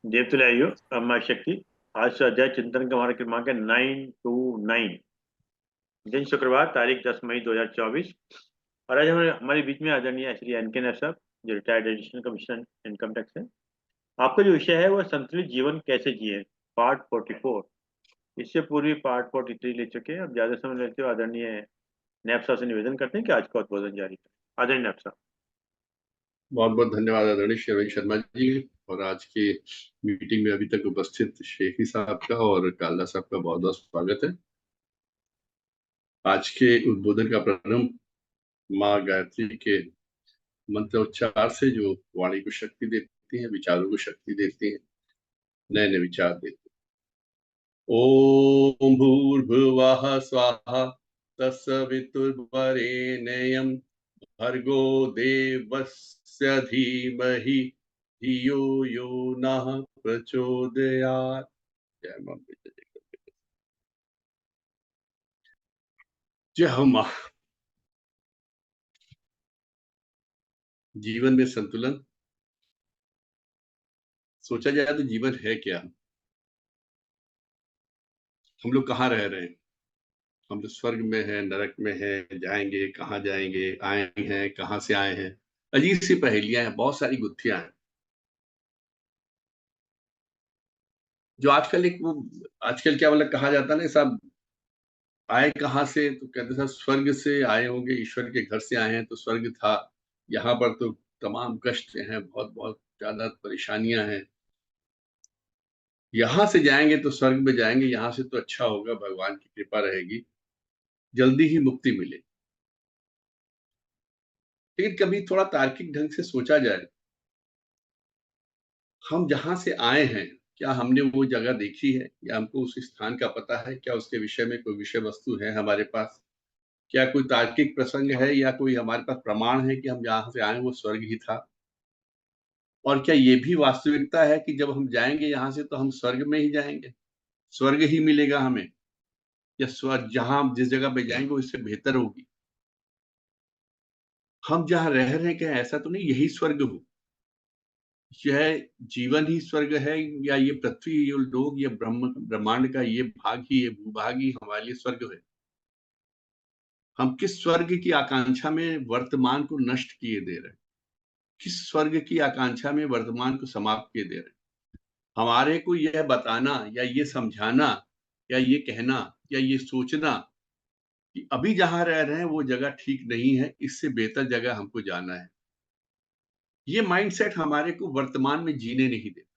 देवतुल्यायु अम्मा शक्ति। आज का अध्याय चिंतन का हमारा क्रमांक है 929। दिन शुक्रवार, तारीख 10 मई 2024। और आज हमारे बीच में आदरणीय श्री एन के साहब, जो retired additional commissioner income tax है। आपका जो विषय है वो संतुलित जीवन कैसे जिए, पार्ट 44। इससे पूर्व पार्ट 43 ले चुके हैं। अब ज्यादा समय लेते हुए आदरणीय नैब साहब से निवेदन करते हैं कि आज का उद्बोधन जारी करें। आदरणीय नैब साहब। बहुत बहुत धन्यवाद आदरणीय श्री रवि शर्मा जी। और आज की मीटिंग में अभी तक उपस्थित शेखी साहब का और काला साहब का बहुत बहुत स्वागत है। आज के उद्बोधन का प्रारंभ माँ गायत्री के मंत्र उच्चार से, जो वाणी को शक्ति देती है, विचारों को शक्ति देती है, नए नए विचार देती है। ओम भूर्भुवः स्वाहा तत्सवितुर्वरेण्यं भर्गो देवस्य धीमहि धियो यो नः प्रचोदयात्। जय मां। जय हो मां। जीवन में संतुलन, सोचा जाए तो जीवन है क्या? हम लोग कहाँ रह रहे हैं? हम लोग स्वर्ग में हैं, नरक में हैं, जाएंगे कहाँ, जाएंगे आए हैं कहाँ से आए हैं? अजीब सी पहेलियां हैं, बहुत सारी गुत्थियां हैं जो आजकल एक वो आजकल क्या मतलब कहा जाता है ना साहब, आए कहाँ से? तो कहते साहब स्वर्ग से आए होंगे, ईश्वर के घर से आए हैं तो स्वर्ग था। यहाँ पर तो तमाम कष्ट हैं, बहुत बहुत ज्यादा परेशानियां हैं। यहाँ से जाएंगे तो स्वर्ग में जाएंगे, यहाँ से तो अच्छा होगा, भगवान की कृपा रहेगी, जल्दी ही मुक्ति मिले। लेकिन कभी थोड़ा तार्किक ढंग से सोचा जाए, हम जहां से आए हैं, क्या हमने वो जगह देखी है, या हमको उस स्थान का पता है? क्या उसके विषय में कोई विषय वस्तु है हमारे पास? क्या कोई तार्किक प्रसंग है या कोई हमारे पास प्रमाण है कि हम जहां से आए वो स्वर्ग ही था? और क्या ये भी वास्तविकता है कि जब हम जाएंगे यहाँ से तो हम स्वर्ग में ही जाएंगे, स्वर्ग ही मिलेगा हमें, या स्वर्ग जहां हम जिस जगह पे जाएंगे वो इससे बेहतर होगी? हम जहाँ रह रहे हैं क्या ऐसा तो नहीं यही स्वर्ग हो? यह जीवन ही स्वर्ग है, या ये पृथ्वी, ये लोग, ये ब्रह्मांड का ये भाग ही, ये भूभाग ही हमारे लिए स्वर्ग है? हम किस स्वर्ग की आकांक्षा में वर्तमान को नष्ट किए दे रहे हैं? किस स्वर्ग की आकांक्षा में वर्तमान को समाप्त किए दे रहे हैं? हमारे को यह बताना या ये समझाना या ये कहना या ये सोचना कि अभी जहां रह रहे हैं वो जगह ठीक नहीं है, इससे बेहतर जगह हमको जाना है, ये माइंडसेट हमारे को वर्तमान में जीने नहीं देता।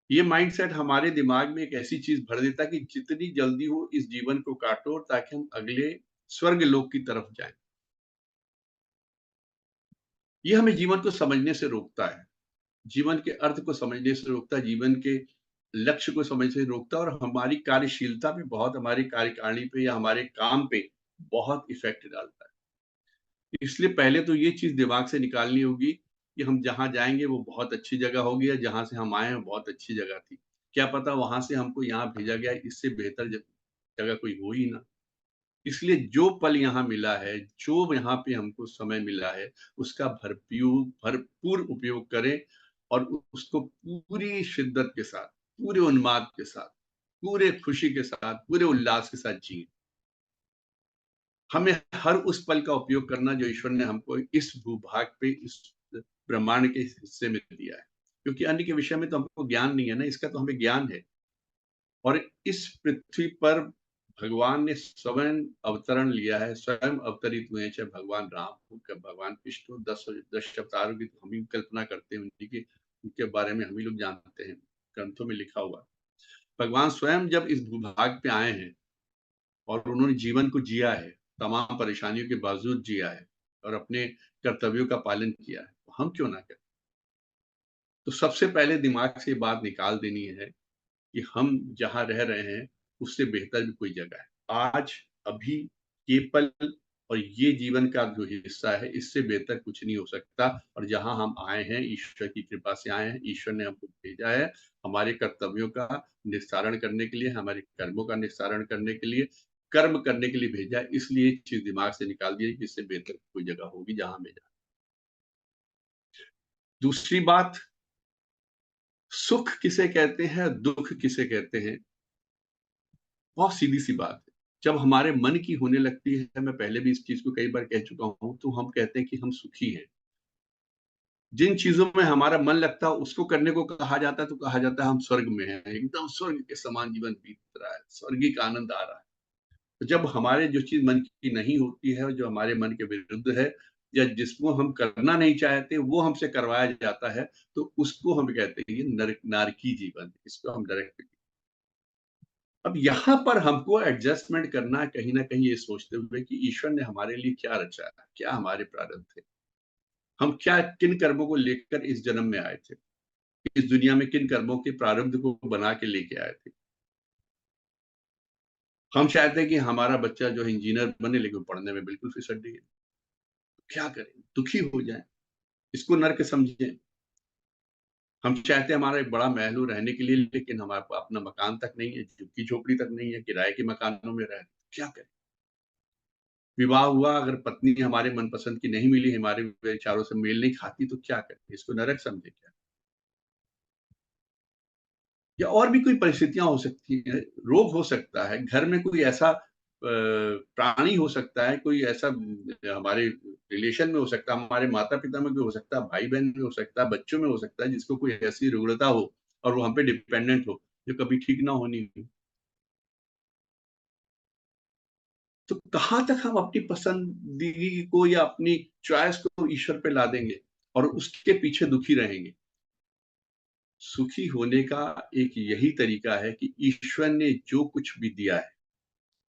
ये माइंडसेट हमारे दिमाग में एक ऐसी चीज भर देता कि जितनी जल्दी हो इस जीवन को काटो ताकि हम अगले स्वर्ग लोक की तरफ जाएं। ये हमें जीवन को समझने से रोकता है, जीवन के अर्थ को समझने से रोकता है, जीवन के लक्ष्य को समझने से रोकता है, और हमारी कार्यशीलता पे बहुत, हमारी कार्यकारिणी पे या हमारे काम पे बहुत इफेक्ट डालता है। इसलिए पहले तो ये चीज दिमाग से निकालनी होगी कि हम जहां जाएंगे वो बहुत अच्छी जगह होगी, या जहां से हम आए हैं बहुत अच्छी जगह थी। क्या पता वहां से हमको यहाँ भेजा गया इससे बेहतर जगह कोई हो ही ना। इसलिए जो पल यहाँ मिला है, जो यहाँ पे हमको समय मिला है, उसका भरपूर भरपूर उपयोग करें, और उसको पूरी शिद्दत के साथ, पूरे उन्माद के साथ, पूरे खुशी के साथ, पूरे उल्लास के साथ जिए। हमें हर उस पल का उपयोग करना जो ईश्वर ने हमको इस भूभाग पे, इस ब्रह्मांड के हिस्से में दिया है, क्योंकि अन्य के विषय में तो हमको ज्ञान नहीं है ना, इसका तो हमें ज्ञान है। और इस पृथ्वी पर भगवान ने स्वयं अवतरण लिया है, स्वयं अवतरित हुए, चाहे भगवान राम हो, चाहे भगवान कृष्ण हो, 10 अवतारों की तो हम ही कल्पना करते हैं, उनके बारे में हम ही लोग जानते हैं, ग्रंथों में लिखा हुआ। भगवान स्वयं जब इस भूभाग पे आए हैं और उन्होंने जीवन को जिया है, तमाम परेशानियों के बावजूद जिया है, और अपने कर्तव्यों का पालन किया है, तो हम क्यों ना करें? तो सबसे पहले दिमाग से ये बात निकाल देनी है कि हम जहां रह रहे हैं उससे बेहतर भी कोई जगह है। आज, अभी, ये पल और ये जीवन का जो हिस्सा है, इससे बेहतर कुछ नहीं हो सकता। और जहां हम आए हैं, ईश्वर की कृपा से आए हैं, ईश्वर ने हमको भेजा है हमारे कर्तव्यों का निस्तारण करने के लिए, हमारे कर्मों का निस्तारण करने के लिए, कर्म करने के लिए भेजा है। इसलिए एक चीज दिमाग से निकाल दी कि इससे बेहतर कोई जगह होगी जहां हमें जाना। दूसरी बात, सुख किसे कहते हैं, दुख किसे कहते हैं? बहुत सीधी सी बात है। जब हमारे मन की होने लगती है, मैं पहले भी इस चीज को कई बार कह चुका हूं, तो हम कहते हैं कि हम सुखी हैं। जिन चीजों में हमारा मन लगता है उसको करने को कहा जाता है, तो कहा जाता है हम स्वर्ग में हैं, एकदम स्वर्ग के समान जीवन बीत रहा है, स्वर्गीय आनंद आ रहा है। तो जब हमारे जो चीज मन की नहीं होती है और जो हमारे मन के विरुद्ध है, या जिसको हम करना नहीं चाहते वो हमसे करवाया जाता है, तो उसको हम कहते हैं ये नरक, नारकी जीवन, इसको हम नरक। अब यहाँ पर हमको एडजस्टमेंट करना है, कहीं ना कहीं ये सोचते हुए कि ईश्वर ने हमारे लिए क्या रचा है, क्या हमारे प्रारब्ध थे, हम क्या किन कर्मों को लेकर इस जन्म में आए थे, इस दुनिया में किन कर्मों के प्रारब्ध को बना के लेके आए थे। हम चाहते हैं कि हमारा बच्चा जो है इंजीनियर बने, लेकिन पढ़ने में बिल्कुल फिसड्डी है। क्या करें, दुखी हो जाए, इसको नर्क समझें। हम चाहते हैं हमारा एक बड़ा महल हो रहने के लिए, लेकिन हमारे पास अपना मकान तक नहीं है, झुग्गी झोपड़ी तक नहीं है, किराए के मकानों में रहे, क्या करें। विवाह हुआ, अगर पत्नी हमारे मनपसंद की नहीं मिली, हमारे विचारों से मेल नहीं खाती, तो क्या करें, इसको नरक समझे क्या? या और भी कोई परिस्थितियां हो सकती है, रोग हो सकता है, घर में कोई ऐसा प्राणी हो सकता है, कोई ऐसा हमारे रिलेशन में हो सकता है, हमारे माता पिता में भी हो सकता है, भाई बहन में हो सकता है, बच्चों में हो सकता है, जिसको कोई ऐसी रुग्णता हो और वो हम पे डिपेंडेंट हो, जो कभी ठीक ना होनी हो। तो कहाँ तक हम अपनी पसंदीगी को या अपनी चॉइस को ईश्वर पे ला देंगे और उसके पीछे दुखी रहेंगे? सुखी होने का एक यही तरीका है कि ईश्वर ने जो कुछ भी दिया है,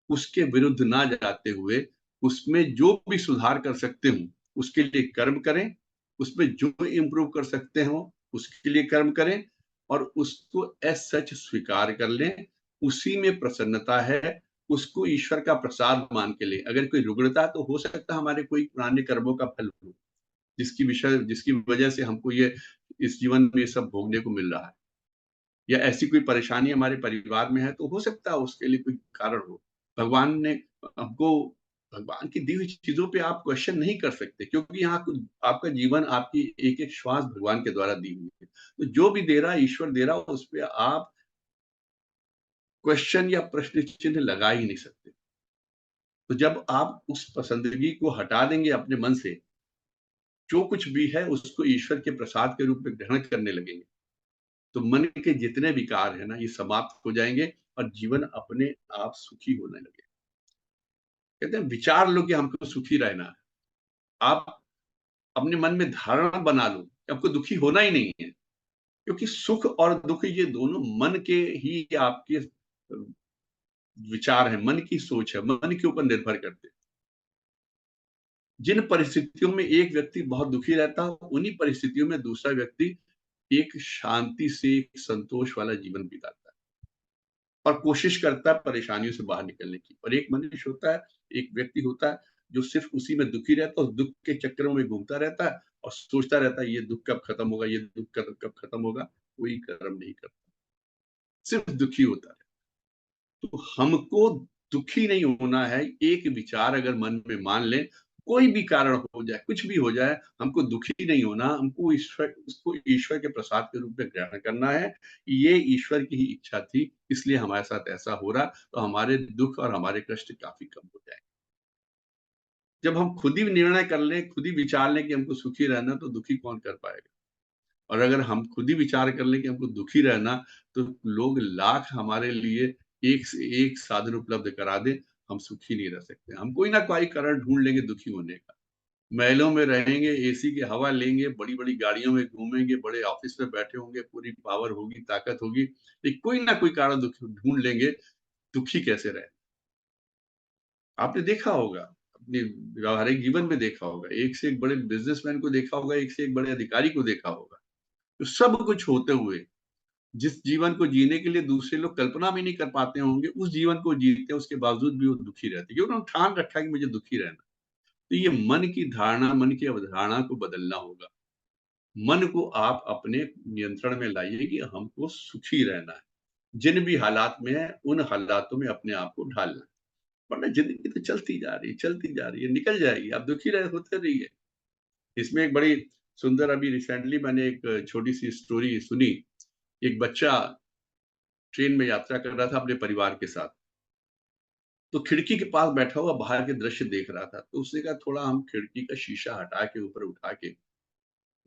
उसके विरुद्ध ना जाते हुए, उसमें जो भी सुधार कर सकते हो, उसके लिए कर्म करें, उसमें जो इम्प्रूव कर सकते हो, उसके लिए कर्म करें और उसको एज़ सच स्वीकार कर लें। उसी में प्रसन्नता है, उसको ईश्वर का प्रसाद मान के लें। अगर कोई रुग्णता, तो हो सकता है हमारे कोई पुराने कर्मों का फल हो, जिसकी वजह से हमको ये इस जीवन में ये सब भोगने को मिल रहा है। या ऐसी कोई परेशानी हमारे परिवार में है, तो हो सकता है उसके लिए कोई कारण हो। भगवान ने हमको, भगवान की दी हुई चीज़ों पे आप क्वेश्चन नहीं कर सकते, क्योंकि यहाँ कुछ आपका जीवन, आपकी एक-एक श्वास भगवान के द्वारा दी हुई है। तो जो भी दे रहा है, ईश्वर दे रहा है, उस पे आप क्वेश्चन या प्रश्न चिन्ह लगा ही नहीं सकते। तो जब आप उस पसंदगी को हटा देंगे अपने मन से, जो कुछ भी है उसको ईश्वर के प्रसाद के रूप में ग्रहण करने लगेंगे, तो मन के जितने विकार है ना, ये समाप्त हो जाएंगे और जीवन अपने आप सुखी होने लगे। कहते हैं विचार लो कि हमको सुखी रहना है, आप अपने मन में धारणा बना लो कि आपको दुखी होना ही नहीं है, क्योंकि सुख और दुख ये दोनों मन के ही आपके विचार है, मन की सोच है, मन के ऊपर निर्भर करते हैं। जिन परिस्थितियों में एक व्यक्ति बहुत दुखी रहता है, उन्हीं परिस्थितियों में दूसरा व्यक्ति एक शांति से, एक संतोष वाला जीवन बिताता है और कोशिश करता है परेशानियों से बाहर निकलने की। और एक मनुष्य होता है, एक व्यक्ति होता है, जो सिर्फ उसी में दुखी रहता है और दुख के चक्करों में घूमता रहता है और सोचता रहता है ये दुख कब खत्म होगा, ये दुख कब खत्म होगा, कोई कर्म नहीं करता, सिर्फ दुखी होता है। तो हमको दुखी नहीं होना है। एक विचार अगर मन में मान लें, कोई भी कारण हो जाए, कुछ भी हो जाए, हमको दुखी नहीं होना, हमको उसको ईश्वर के प्रसाद के रूप में ग्रहण करना है। ये ईश्वर की ही इच्छा थी, इसलिए हमारे साथ ऐसा हो रहा, तो हमारे दुख और हमारे कष्ट काफ़ी कम हो जाएँगे। जब हम खुद ही निर्णय कर लें, खुद ही विचार लें कि हमको सुखी रहना, तो दुखी कौन कर पाएगा? और अगर हम खुद ही विचार कर लें कि हमको दुखी रहना, तो लोग लाख हमारे लिए एक से एक साधन उपलब्ध करा दें, हम सुखी नहीं रह सकते। हम कोई ना कोई कारण ढूँढ लेंगे दुखी होने का। महलों में रहेंगे, एसी की हवा लेंगे, बड़ी-बड़ी गाड़ियों में घूमेंगे, बड़े ऑफ़िस में बैठे होंगे, पूरी पावर होगी, ताकत होगी, लेकिन कोई ना कोई कारण ढूँढ लेंगे, दुखी कैसे रहें। आपने देखा होगा, अपने व्यावहारिक जीवन में देखा होगा, एक से एक बड़े बिज़नेसमैन को देखा होगा, एक से एक बड़े अधिकारी को देखा होगा। तो सब कुछ होते हुए, जिस जीवन को जीने के लिए दूसरे लोग कल्पना भी नहीं कर पाते होंगे, उस जीवन को जीते हैं, उसके बावजूद भी वो दुखी रहते हैं, क्योंकि उन्होंने ठान रखा है कि मुझे दुखी रहना। तो ये मन की धारणा, मन की अवधारणा को बदलना होगा। मन को आप अपने नियंत्रण में लाइए कि हमको सुखी रहना है। जिन भी हालात में है, उन हालातों में अपने आप को ढालना है। वरना ज़िंदगी तो चलती जा रही है, निकल जाएगी, आप दुखी रहे होते रहिए। इसमें एक बड़ी सुंदर, अभी रिसेंटली मैंने एक छोटी-सी स्टोरी सुनी। एक बच्चा ट्रेन में यात्रा कर रहा था अपने परिवार के साथ, तो खिड़की के पास बैठा हुआ बाहर के दृश्य देख रहा था। तो उसने कहा थोड़ा हम खिड़की का शीशा हटा के ऊपर उठा के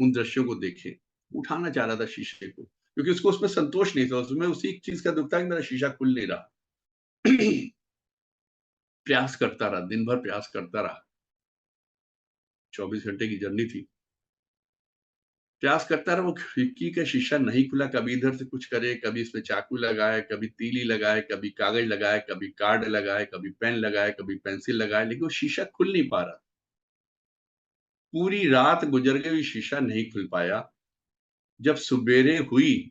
उन दृश्यों को देखें। उठाना चाह रहा था शीशे को, क्योंकि उसको उसमें संतोष नहीं था, उसमें उसी चीज का दुख था कि मेरा शीशा खुल नहीं रहा। प्रयास करता रहा, दिन भर प्रयास करता रहा। 24 घंटे की जर्नी थी। प्रयास करता रहा, वो खिड़की का शीशा नहीं खुला। कभी इधर से कुछ करे, कभी इसमें चाकू लगाए, कभी तीली लगाए, कभी कागज लगाए, कभी कार्ड लगाए, कभी पेन लगाए, कभी पेंसिल लगाए, लेकिन वो शीशा खुल नहीं पा रहा। पूरी रात गुजर गई, शीशा नहीं खुल पाया। जब सुबेरे हुई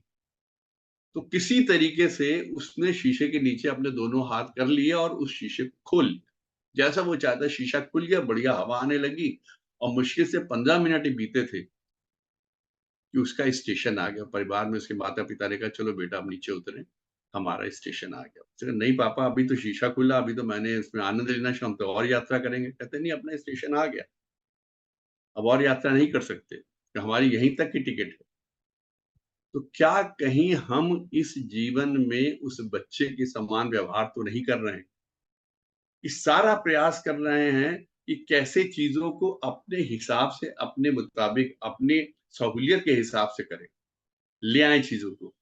तो किसी तरीके से उसने शीशे के नीचे अपने दोनों हाथ कर लिए और उस शीशे को खोल लिया। जैसा वो चाहता, शीशा खुल गया, बढ़िया हवा आने लगी और मुश्किल से 15 मिनट ही बीते थे कि उसका स्टेशन आ गया। परिवार में उसके माता-पिता ने कहा, "चलो बेटा अब नीचे उतरें, हमारा स्टेशन आ गया।" उसने कहा, "नहीं पापा, अभी तो शीशा खुला, अभी तो मैंने इसमें आनंद लेना है, हम तो और यात्रा करेंगे।" कहते, "नहीं, अपना स्टेशन आ गया, अब और यात्रा नहीं कर सकते, तो हमारी यहीं तक की टिकट है।" तो क्या कहीं हम इस जीवन में उस बच्चे के समान व्यवहार तो नहीं कर रहे हैं? कि सारा प्रयास कर रहे हैं कि कैसे चीज़ों को अपने हिसाब से, अपने मुताबिक, अपनी सहूलियत के हिसाब से करें, ले आएँ चीज़ों को।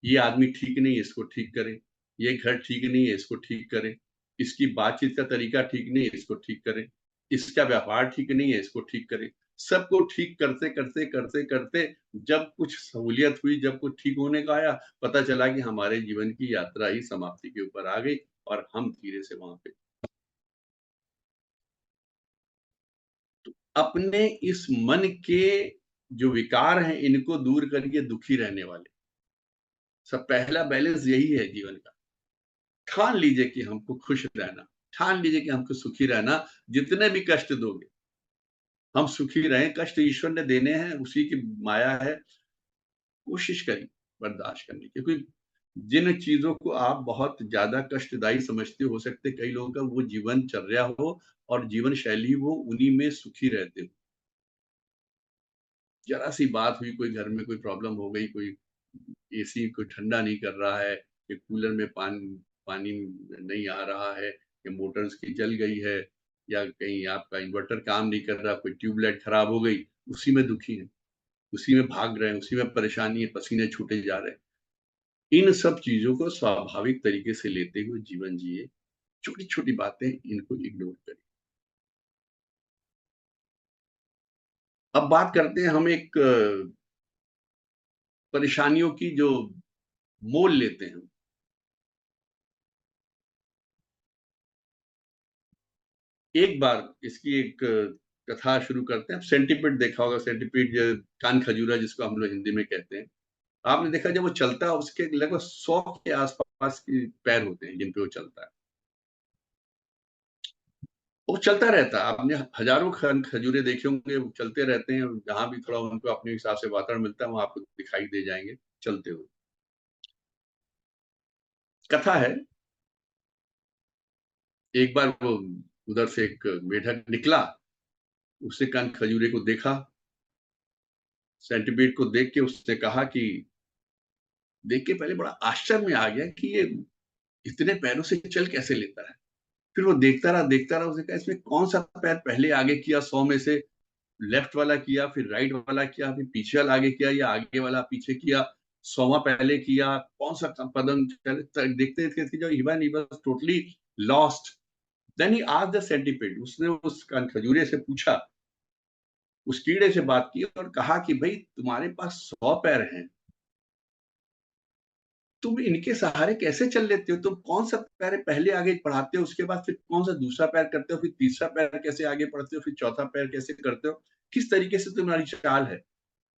ये आदमी ठीक नहीं है, इसको ठीक करें। ये घर ठीक नहीं है, इसको ठीक करें। इसकी बातचीत का तरीका ठीक नहीं है, इसको ठीक करें। इसका व्यवहार ठीक नहीं है, इसको ठीक करें। सबको ठीक करते-करते जब कुछ सहूलियत हुई, जब कुछ ठीक होने का आया, पता चला कि हमारे जीवन की यात्रा ही समाप्ति के ऊपर आ गई और हम धीरे से वहाँ पे अपने इस मन के जो विकार हैं, इनको दूर करके दुखी रहने वाले। सब पहला बैलेंस यही है जीवन का। ठान लीजिए कि हमको खुश रहना, ठान लीजिए कि हमको सुखी रहना, जितने भी कष्ट दोगे, हम सुखी रहें, कष्ट ईश्वर ने देने हैं, उसी की माया है, कोशिश करिए बर्दाश्त करने की। क्योंकि जिन चीज़ों को आप बहुत ज़्यादा कष्टदायी समझते हो सकते हैं, कई लोगों का वो जीवनचर्या हो और जीवन शैली हो, उन्हीं में सुखी रहते हो। ज़रा-सी बात हुई, कोई घर में कोई प्रॉब्लम हो गई, कोई एसी कोई ठंडा नहीं कर रहा है, कि कूलर में पानी नहीं आ रहा है, या मोटर उसकी जल गई है, या कहीं आपका इन्वर्टर काम नहीं कर रहा, कोई ट्यूबलाइट खराब हो गई, उसी में दुखी हैं, उसी में भाग रहे हैं, उसी में परेशानी है, पसीने छूटे जा रहे हैं। इन सब चीज़ों को स्वाभाविक तरीके से लेते हुए जीवन जिए, छोटी-छोटी बातें इनको इग्नोर करें। अब बात करते हैं हम एक परेशानियों की जो मोल लेते हैं। एक बार इसकी एक कथा शुरू करते हैं। आप सेंटीपीड देखा होगा, सेंटीपीड कान खजूरा जिसको हम लोग हिंदी में कहते हैं। आपने देखा जब वो चलता है उसके लगभग 100 के आस-पास के पैर होते हैं जिन पे वो चलता है। वो चलता रहता है। आपने हज़ारों खजूरे देखे होंगे, वो चलते रहते हैं, जहाँ भी थोड़ा उनको अपने हिसाब से वातावरण मिलता है वहाँ आपको दिखाई दे जाएँगे चलते हुए। कथा है, एक बार वो उधर से एक मेढक निकला, उसने कान खजूरे को देखा, सेंटीपीड को देख के उसने कहा कि देख के पहले बड़ा आश्चर्य में आ गया कि ये इतने पैरों से चल कैसे लेता है। फिर वो देखता रहा, उसने कहा इसमें कौन-सा पैर पहले आगे किया 100 में से, लेफ्ट वाला किया, फिर राइट वाला किया, फिर पीछे वाला आगे किया या आगे वाला पीछे किया, 100वां पहले किया, कौन-सा कदम पहले देखते-देखते जो even he was totally lost. Then he asked the centipede, उसने उस खजूरे से पूछा, उस कीड़े से बात की और कहा कि भई तुम्हारे पास 100 पैर हैं, तुम इनके सहारे कैसे चल लेते हो? तुम कौन-सा पैर पहले आगे बढ़ाते हो, उसके बाद फिर कौन-सा दूसरा पैर करते हो, फिर तीसरा पैर कैसे आगे बढ़ते हो, फिर चौथा पैर कैसे करते हो? किस तरीके से तुम्हारी चाल है?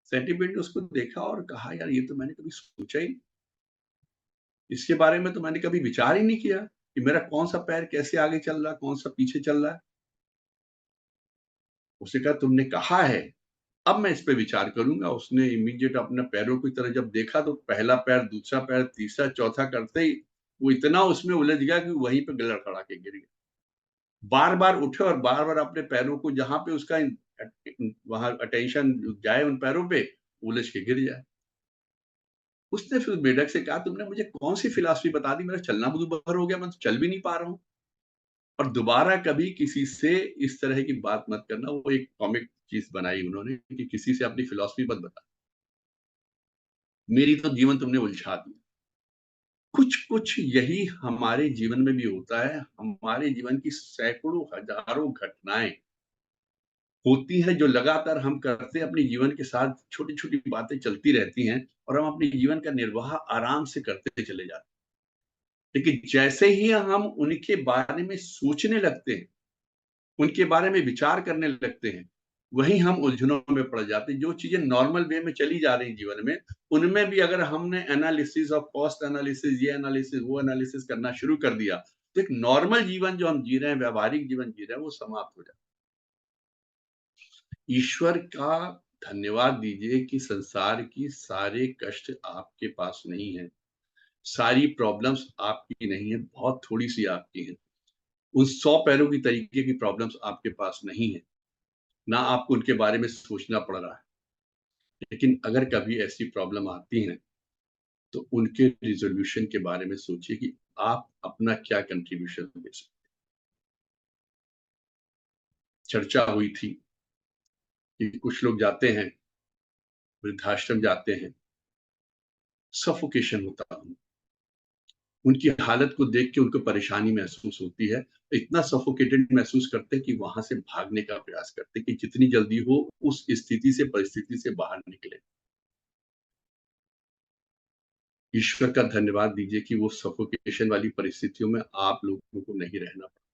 सेंटीपीड ने उसको देखा और कहा, "यार, ये तो मैंने कभी सोचा ही नहीं। इसके बारे में तो मैंने कभी विचार ही नहीं किया कि मेरा कौन-सा पैर कैसे आगे चल रहा है, कौन-सा पीछे चल रहा है।" उसने कहा, "तुमने कहा है, अब मैं इस पे विचार करूँगा।" उसने इमीडिएट अपने पैरों की तरफ जब देखा तो पहला पैर, दूसरा पैर, तीसरा, चौथा करते ही वो इतना उसमें उलझ गया कि वहीं पे लड़खड़ा के गिर गया। बार-बार उठे और बार-बार अपने पैरों को जहाँ पे उसका वहाँ अटेंशन जाए उन पैरों पे, उलझ के गिर जाए। उसने फिर मेढक से कहा, तुमने मुझे कौन सी फिलॉसफी बता दी, मेरा चलना दूभर हो गया, मैं तो चल भी नहीं पा रहा हूँ। और दोबारा कभी किसी से इस तरह की बात मत करना। वो एक कॉमिक चीज बनाई उन्होंने कि किसी से अपनी फिलॉसफी मत बता, मेरी तो जीवन तुमने उलझा दिया। कुछ कुछ यही हमारे जीवन में भी होता है। हमारे जीवन की सैकड़ों हजारों घटनाएं होती हैं जो लगातार हम करते हैं, अपने जीवन के साथ छोटी छोटी बातें चलती रहती हैं और हम अपने जीवन का निर्वाह आराम से करते चले जाते हैं। लेकिन जैसे ही हम उनके बारे में सोचने लगते हैं, उनके बारे में विचार करने लगते हैं, वहीं हम उलझनों में पड़ जाते हैं। जो चीजें नॉर्मल वे में चली जा रही जीवन में, उनमें भी अगर हमने एनालिसिस ऑफ कॉस्ट एनालिसिस, ये एनालिसिस, वो एनालिसिस करना शुरू कर दिया, तो एक नॉर्मल जीवन जो हम जी रहे हैं, व्यावहारिक जीवन जी रहे हैं, वो समाप्त हो जाता है। ईश्वर का धन्यवाद दीजिए कि संसार की सारे कष्ट आपके पास नहीं है, सारी प्रॉब्लम्स आपकी नहीं है, बहुत थोड़ी सी आपकी है। उन 100 पैरों की तरीके की प्रॉब्लम्स आपके पास नहीं है, ना आपको उनके बारे में सोचना पड़ रहा है। लेकिन अगर कभी ऐसी प्रॉब्लम आती है, तो उनके रिज़ॉल्यूशन के बारे में सोचिए कि आप अपना क्या कंट्रीब्यूशन दे सकते हैं। चर्चा हुई थी कि कुछ लोग जाते हैं, वृद्धाश्रम जाते हैं, सफोकेशन होता है, उनकी हालत को देख के उनको परेशानी महसूस होती है, इतना सफोकेटेड महसूस करते हैं कि वहां से भागने का प्रयास करते हैं कि जितनी जल्दी हो उस स्थिति से, परिस्थिति से बाहर निकले। ईश्वर का धन्यवाद दीजिए कि वो सफोकेशन वाली परिस्थितियों में आप लोगों को नहीं रहना पड़ा,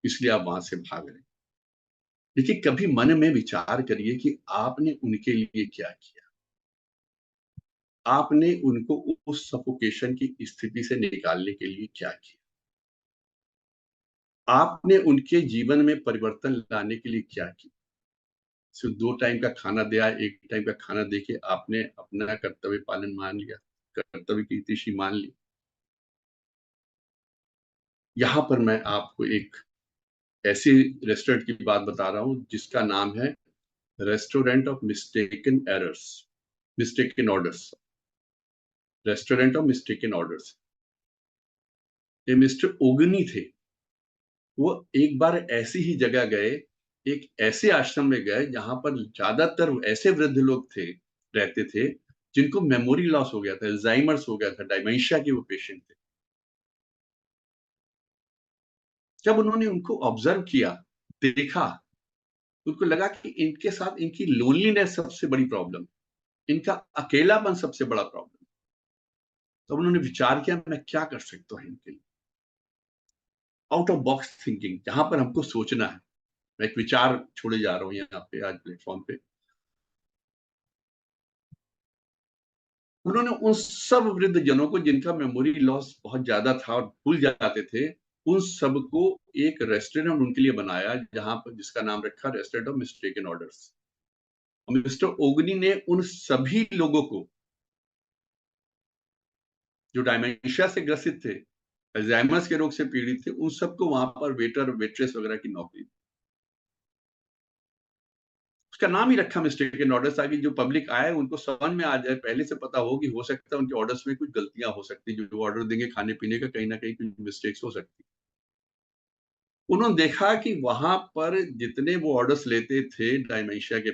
इसलिए आप वहां से भाग रहे हैं। देखिए, कभी मन में विचार करिए कि आपने उनके लिए क्या किया, आपने उनको उस सफोकेशन की स्थिति से निकालने के लिए क्या किया, आपने उनके जीवन में परिवर्तन लाने के लिए क्या किया। सिर्फ 2 टाइम का खाना दिया, 1 टाइम का खाना देके आपने अपना कर्तव्य पालन मान लिया, कर्तव्य की तिथि मान ली। यहाँ पर मैं आपको एक ऐसे रेस्टोरेंट की बात बता रहा हूँ जिसका नाम है restaurant of mistaken errors, mistaken orders, restaurant of mistaken orders. ये मिस्टर ओगनी थे। वो एक बार ऐसी ही जगह गए, एक ऐसे आश्रम में गए जहां पर ज्यादातर ऐसे वृद्ध लोग थे, रहते थे, जिनको मेमोरी लॉस हो गया था, अल्जाइमर्स हो गया था, डायमेंशिया के वो पेशेंट थे। जब उन्होंने उनको ऑब्जर्व किया, देखा, उनको लगा कि इनके साथ इनकी लोनलीनेस सबसे बड़ी प्रॉब्लम, इनका अकेलापन सबसे बड़ा प्रॉब्लम। तब उन्होंने विचार किया, मैं क्या कर सकता हूँ इनके लिए। आउट ऑफ बॉक्स थिंकिंग, जहां पर हमको सोचना है। मैं एक विचार छोड़े जा रहा हूँ यहाँ पे आज प्लेटफॉर्म पे। उन्होंने उन सब वृद्ध जनों को जिनका मेमोरी लॉस बहुत ज्यादा था और भूल जाते थे, उन सबको एक रेस्टोरेंट उनके लिए बनाया, जहां पर जिसका नाम रखा restaurant of mistaken orders. Mister Oguni ने उन सभी लोगों को जो डायमेंशिया से ग्रसित थे, अल्जाइमर्स के रोग से पीड़ित थे, उन सबको वहां पर वेटर वेट्रेस वगैरह की नौकरी दी। उसका नाम ही रखा मिस्टेकन ऑर्डर्स, ताकि जो पब्लिक आए उनको समझ में आ जाए, पहले से पता हो कि हो सकता है उनके ऑर्डर्स में कुछ गलतियां हो सकती, जो ऑर्डर देंगे खाने पीने का, कहीं ना कहीं कुछ मिस्टेक्स हो सकती। उन्होंने देखा कि वहां पर जितने वो ऑर्डर्स लेते थे डायमेंशिया के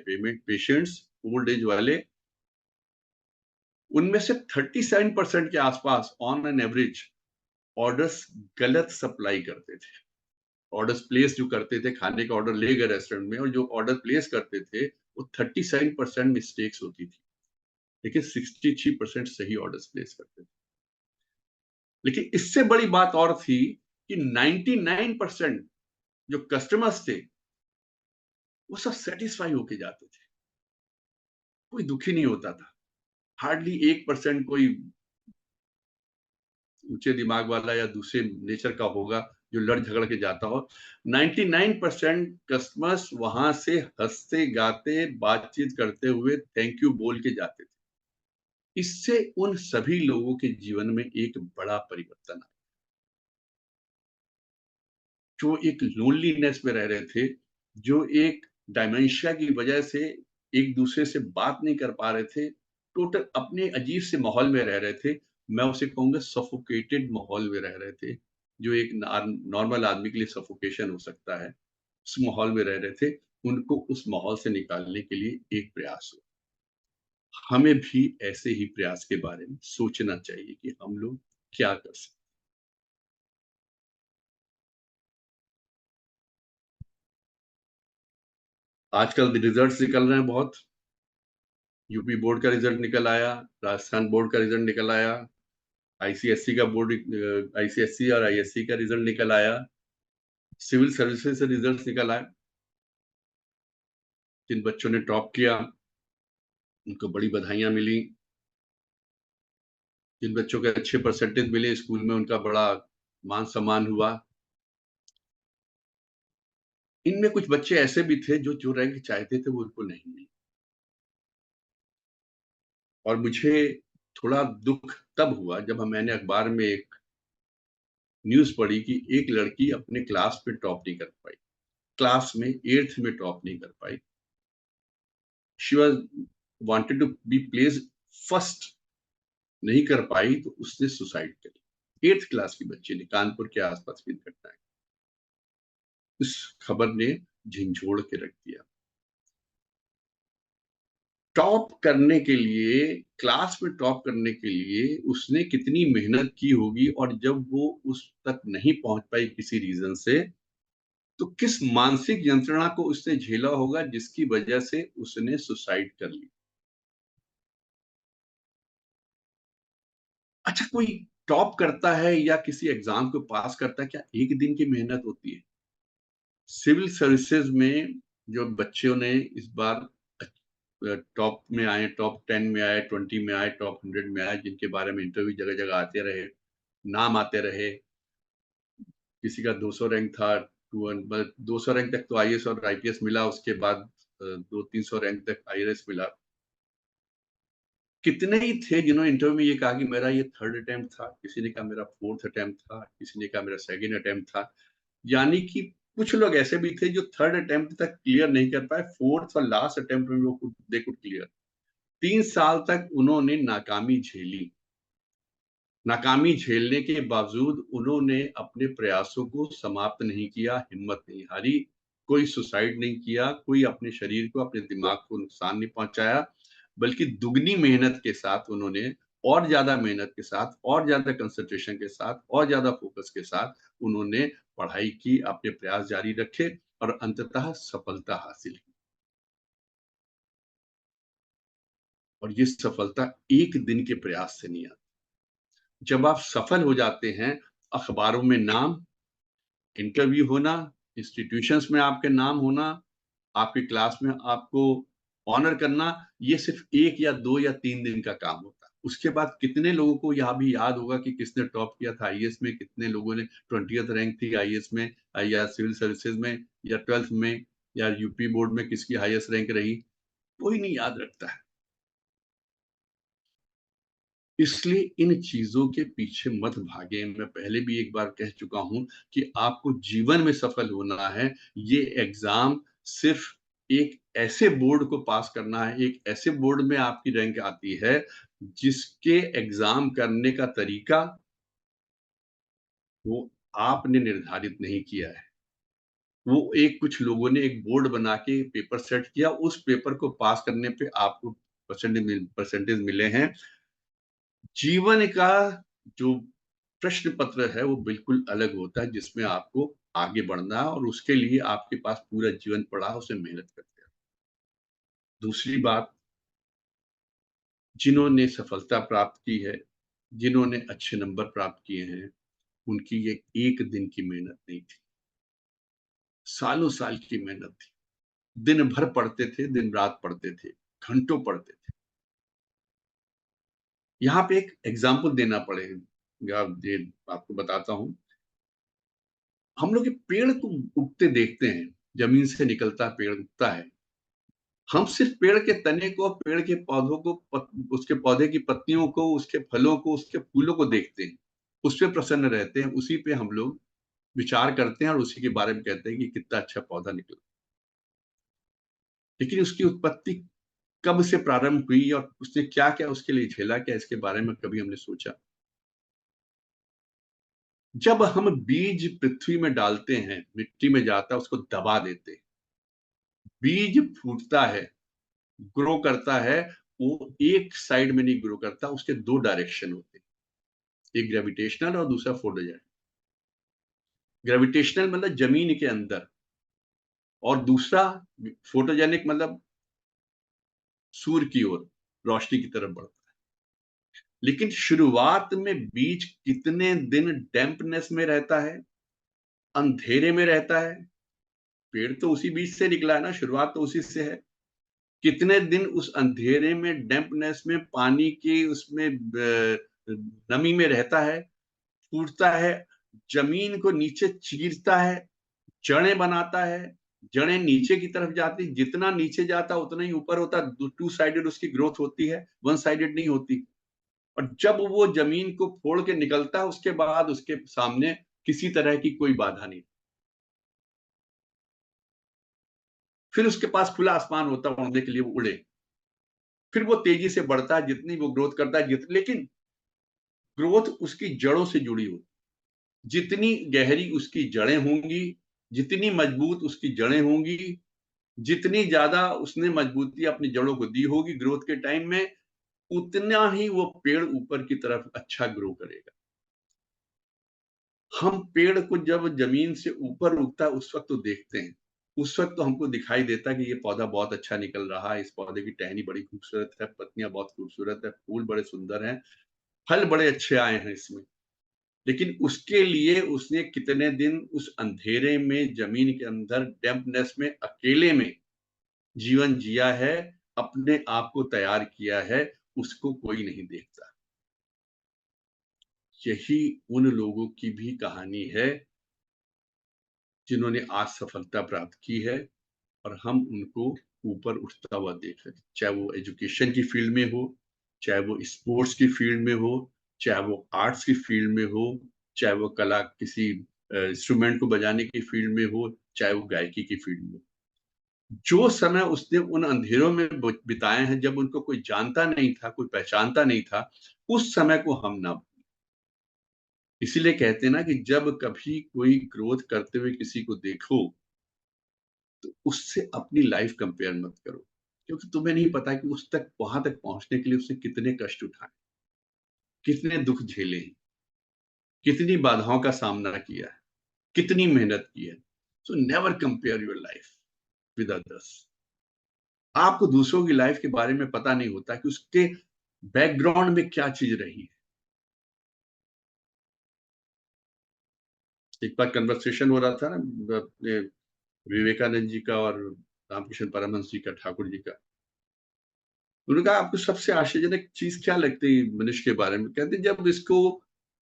पेशेंट्स, ओल्ड एज वाले, उनमें से 37% के आसपास ऑन एन एवरेज ऑर्डर्स गलत सप्लाई करते थे। ऑर्डर्स प्लेस जो करते थे, खाने का ऑर्डर ले गए रेस्टोरेंट में, और जो ऑर्डर प्लेस करते थे वो 37% मिस्टेक्स होती थी, लेकिन 63% सही ऑर्डर्स प्लेस करते थे। लेकिन इससे बड़ी बात और थी कि 99% जो कस्टमर्स थे वो सब सेटिस्फाई होके जाते थे, कोई दुखी नहीं होता था। हार्डली 1% कोई ऊंचे दिमाग वाला या दूसरे नेचर का होगा जो लड़ झगड़ के जाता हो। 99% कस्टमर्स वहां से हंसते गाते बातचीत करते हुए थैंक यू बोल के जाते थे। इससे उन सभी लोगों के जीवन में एक बड़ा परिवर्तन आया, जो एक लोनलीनेस में रह रहे थे, जो एक डायमेंशिया की वजह से एक दूसरे से बात नहीं कर पा रहे थे, टोटल अपने अजीब से माहौल में रह रहे थे। मैं उसे कहूँगा सफोकेटेड माहौल में रह रहे थे, जो एक नॉर्मल आदमी के लिए सफोकेशन हो सकता है। उस माहौल में रह रहे थे, उनको उस माहौल से निकालने के लिए एक प्रयास हुआ। हमें भी ऐसे ही प्रयास के बारे में सोचना चाहिए कि हम लोग क्या कर सकते हैं। आजकल रिजल्ट्स निकल रहे हैं बहुत। यूपी बोर्ड का रिजल्ट निकल आया, राजस्थान बोर्ड का रिजल्ट निकल आया, आईसीएससी का बोर्ड, आईसीएससी और आईएससी का रिजल्ट निकल आया, सिविल सर्विसेज से रिजल्ट निकल आए। जिन बच्चों ने टॉप किया उनको बड़ी बधाइयां मिली। जिन बच्चों के अच्छे परसेंटेज मिले स्कूल में उनका बड़ा मान सम्मान हुआ। इनमें कुछ बच्चे ऐसे भी थे जो रैंक चाहते थे वो उनको नहीं मिली। और मुझे थोड़ा दुख तब हुआ जब मैंने अखबार में एक न्यूज पढ़ी कि एक लड़की अपने क्लास में टॉप नहीं कर पाई, क्लास में 8th में टॉप नहीं कर पाई। She was wanted to be place first, नहीं कर पाई तो उसने सुसाइड करी। 8th क्लास की बच्ची ने, कानपुर के आसपास की घटना है। उस खबर ने झिंझोड़ के रख दिया। टॉप करने के लिए, क्लास में टॉप करने के लिए उसने कितनी मेहनत की होगी, और जब वो उस तक नहीं पहुंच पाई किसी रीजन से, तो किस मानसिक यंत्रणा को उसने झेला होगा जिसकी वजह से उसने सुसाइड कर ली। अच्छा, कोई टॉप करता है या किसी एग्जाम को पास करता है, क्या एक दिन की मेहनत होती है? सिविल सर्विसेज में जो बच्चों ने इस बार टॉप में आए, टॉप 10 में आए, 20 में आए, टॉप 100 में आए, जिनके बारे में इंटरव्यू जगह जगह आते रहे, नाम आते रहे। किसी का 200 रैंक था, 200 रैंक तक तो आईएएस और आईपीएस मिला, उसके बाद 200-300 रैंक तक आईआरएस मिला। कितने ही थे जिन्होंने इंटरव्यू में ये कहा कि मेरा ये 3rd अटेम्प्ट था, किसी ने कहा मेरा 4th अटेम्प्ट था, किसी ने कहा मेरा 2nd अटेम्प्ट था। यानी कि कुछ लोग ऐसे भी थे जो 3rd अटेम्प्ट तक क्लियर नहीं कर पाए, 4th और लास्ट अटेम्प्ट में वो दे कुड क्लियर। 3 साल तक उन्होंने नाकामी झेली। नाकामी झेलने के बावजूद उन्होंने अपने प्रयासों को समाप्त नहीं किया, हिम्मत नहीं हारी, कोई सुसाइड नहीं किया, कोई अपने शरीर को, अपने दिमाग को नुकसान नहीं पहुंचाया, बल्कि दुगनी मेहनत के साथ उन्होंने, और ज्यादा मेहनत के साथ, और ज्यादा कंसंट्रेशन के साथ, और ज्यादा फोकस के साथ उन्होंने पढ़ाई की, अपने प्रयास जारी रखे और अंततः सफलता हासिल की। और ये सफलता एक दिन के प्रयास से नहीं आती। जब आप सफल हो जाते हैं, अखबारों में नाम, इंटरव्यू होना, इंस्टीट्यूशंस में आपके नाम होना, आपकी क्लास में आपको ऑनर करना, ये सिर्फ 1 या 2 या 3 दिन का काम होता है। उसके बाद कितने लोगों को यह भी याद होगा कि किसने टॉप किया था आईएएस में, कितने लोगों ने 20th रैंक थी आईएएस में, या सिविल सर्विसेज में, या 12th में, या यूपी बोर्ड में किसकी हाईएस्ट रैंक रही, कोई नहीं याद रखता है। इसलिए इन चीजों के पीछे मत भागे। मैं पहले भी एक बार कह चुका हूं कि आपको जीवन में सफल होना है, ये एग्जाम सिर्फ एक ऐसे बोर्ड को पास करना है, एक ऐसे बोर्ड में आपकी रैंक आती है जिसके एग्जाम करने का तरीका वो आपने निर्धारित नहीं किया है। वो एक, कुछ लोगों ने एक बोर्ड बना के पेपर सेट किया, उस पेपर को पास करने पे आपको परसेंटेज मिले हैं। जीवन का जो प्रश्न पत्र है वो बिल्कुल अलग होता है, जिसमें आपको आगे बढ़ना है और उसके लिए आपके पास पूरा जीवन पड़ा है, उसे मेहनत करते हैं। दूसरी बात, जिन्होंने सफलता प्राप्त की है, जिन्होंने अच्छे नंबर प्राप्त किए हैं, उनकी ये एक दिन की मेहनत नहीं थी, सालों साल की मेहनत थी। दिन भर पढ़ते थे, दिन रात पढ़ते थे, घंटों पढ़ते थे। यहाँ पे एक एग्जाम्पल देना पड़ेगा, ये आपको बताता हूँ। हम लोग ये पेड़ को उगते देखते हैं, जमीन से निकलता पेड़ उगता है। हम सिर्फ पेड़ के तने को, पेड़ के पौधों को, उसके पौधे की पत्तियों को, उसके फलों को, उसके फूलों को देखते हैं, उस पर प्रसन्न रहते हैं, उसी पे हम लोग विचार करते हैं और उसी के बारे में कहते हैं कि कितना अच्छा पौधा निकला। लेकिन उसकी उत्पत्ति कब से प्रारंभ हुई और उसने क्या क्या उसके लिए झेला, क्या इसके बारे में कभी हमने सोचा? जब हम बीज पृथ्वी में डालते हैं, मिट्टी में जाता है, उसको दबा देते हैं, बीज फूटता है, ग्रो करता है। वो एक साइड में नहीं ग्रो करता, उसके दो डायरेक्शन होते हैं, एक ग्रेविटेशनल और दूसरा फोटोजेनिक। ग्रेविटेशनल मतलब जमीन के अंदर, और दूसरा फोटोजेनिक मतलब सूर्य की ओर, रोशनी की तरफ बढ़ता है। लेकिन शुरुआत में बीज कितने दिन डैम्पनेस में रहता है, अंधेरे में रहता है? पेड़ तो उसी बीज से निकला है ना, शुरुआत तो उसी से है। कितने दिन उस अंधेरे में, डैम्पनेस में, पानी की उसमें नमी में रहता है, फूटता है, जमीन को नीचे चीरता है, जड़ें बनाता है, जड़ें नीचे की तरफ जाती, जितना नीचे जाता उतना ही ऊपर होता। टू साइडेड उसकी ग्रोथ होती है, वन साइडेड नहीं होती। और जब वो जमीन को फोड़ के निकलता है, उसके बाद उसके सामने किसी तरह की कोई बाधा नहीं। फिर उसके पास खुला आसमान होता है उड़ने के लिए, वो उड़े। फिर वो तेजी से बढ़ता है, जितनी वो ग्रोथ करता है, लेकिन ग्रोथ उसकी जड़ों से जुड़ी होती। जितनी गहरी उसकी जड़ें होंगी, जितनी मजबूत उसकी जड़ें होंगी, जितनी ज्यादा उसने मजबूती अपनी जड़ों को दी होगी ग्रोथ के टाइम में, उतना ही वो पेड़ ऊपर की तरफ अच्छा ग्रो करेगा। हम पेड़ को जब जमीन से ऊपर उगता है उस वक्त तो देखते हैं, उस वक्त तो हमको दिखाई देता है कि ये पौधा बहुत अच्छा निकल रहा है, इस पौधे की टहनी बड़ी खूबसूरत है, पत्तियां बहुत खूबसूरत है, फूल बड़े सुंदर हैं, फल बड़े अच्छे आए हैं इसमें। लेकिन उसके लिए उसने कितने दिन उस अंधेरे में, जमीन के अंदर, डैम्पनेस में, अकेले में जीवन जिया है, अपने आप को तैयार किया है, उसको कोई नहीं देखता। यही उन लोगों की भी कहानी है जिन्होंने आज सफलता प्राप्त की है, और हम उनको ऊपर उठता हुआ देख रहे हैं। चाहे वो एजुकेशन की फील्ड में हो, चाहे वो स्पोर्ट्स की फील्ड में हो, चाहे वो आर्ट्स की फील्ड में हो, चाहे वो कला किसी इंस्ट्रूमेंट को बजाने की फील्ड में हो, चाहे वो गायकी की फील्ड में। जो समय उसने उन अंधेरों में बिताए हैं, जब उनको कोई जानता नहीं था, कोई पहचानता नहीं था, उस समय को हम ना। इसीलिए कहते हैं ना कि जब कभी कोई ग्रोथ करते हुए किसी को देखो, तो उससे अपनी लाइफ कंपेयर मत करो, क्योंकि तुम्हें नहीं पता कि उस तक, वहां तक पहुंचने के लिए उसने कितने कष्ट उठाए, कितने दुख झेले, कितनी बाधाओं का सामना किया है, कितनी मेहनत की है। So never compare your life with others. आपको दूसरों की लाइफ के बारे में पता नहीं होता कि उसके बैकग्राउंड में क्या चीज रही है। एक बार कन्वर्सेशन हो रहा था ना अपने विवेकानंद जी का और रामकृष्ण परमहंस जी का, ठाकुर जी का। उन्होंने कहा आपको सबसे आश्चर्यजनक चीज क्या लगती है मनुष्य के बारे में? कहते जब इसको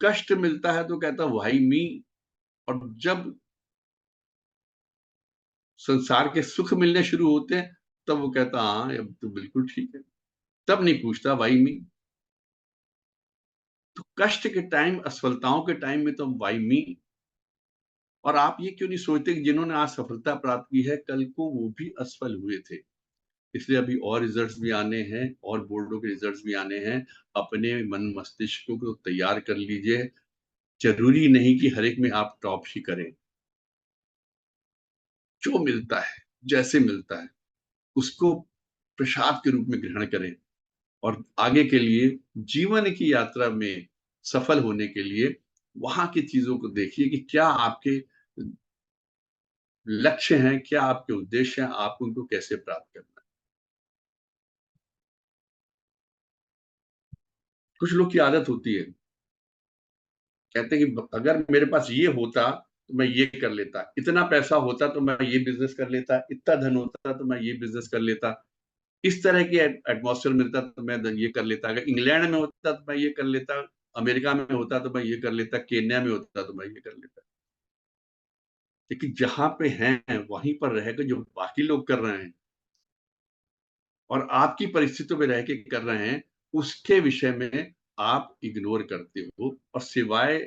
कष्ट मिलता है तो कहता व्हाई मी, और जब संसार के सुख मिलने शुरू होते हैं तब वो कहता हाँ अब तो बिल्कुल ठीक है, तब नहीं पूछता व्हाई मी। तो कष्ट के टाइम, असफलताओं के टाइम में तो व्हाई मी। और आप ये क्यों नहीं सोचते कि जिन्होंने आज सफलता प्राप्त की है, कल को वो भी असफल हुए थे? इसलिए अभी और रिजल्ट्स भी आने हैं, और बोर्डों के रिजल्ट्स भी आने हैं। अपने मन मस्तिष्क को तैयार कर लीजिए। जरूरी नहीं कि हर एक में आप टॉप ही करें। जो मिलता है, जैसे मिलता है, उसको प्रसाद के रूप में ग्रहण करें, और आगे के लिए, जीवन की यात्रा में सफल होने के लिए वहां की चीजों को देखिए कि क्या आपके लक्ष्य हैं, क्या आपके उद्देश्य हैं, आप उनको कैसे प्राप्त करना है। कुछ लोग की आदत होती है, कहते हैं कि अगर मेरे पास ये होता तो मैं ये कर लेता, इतना पैसा होता तो मैं ये बिजनेस कर लेता, इतना धन होता तो मैं ये बिजनेस कर लेता, इस तरह की एटमॉस्फेयर मिलता तो मैं ये कर लेता, अगर इंग्लैंड में होता तो मैं ये कर लेता, अमेरिका में होता तो मैं ये कर लेता, केन्या में होता तो मैं ये कर लेता। लेकिन जहां पे हैं वहीं पर रहकर जो बाकी लोग कर रहे हैं और आपकी परिस्थितियों में रह के कर रहे हैं, उसके विषय में आप इग्नोर करते हो, और सिवाय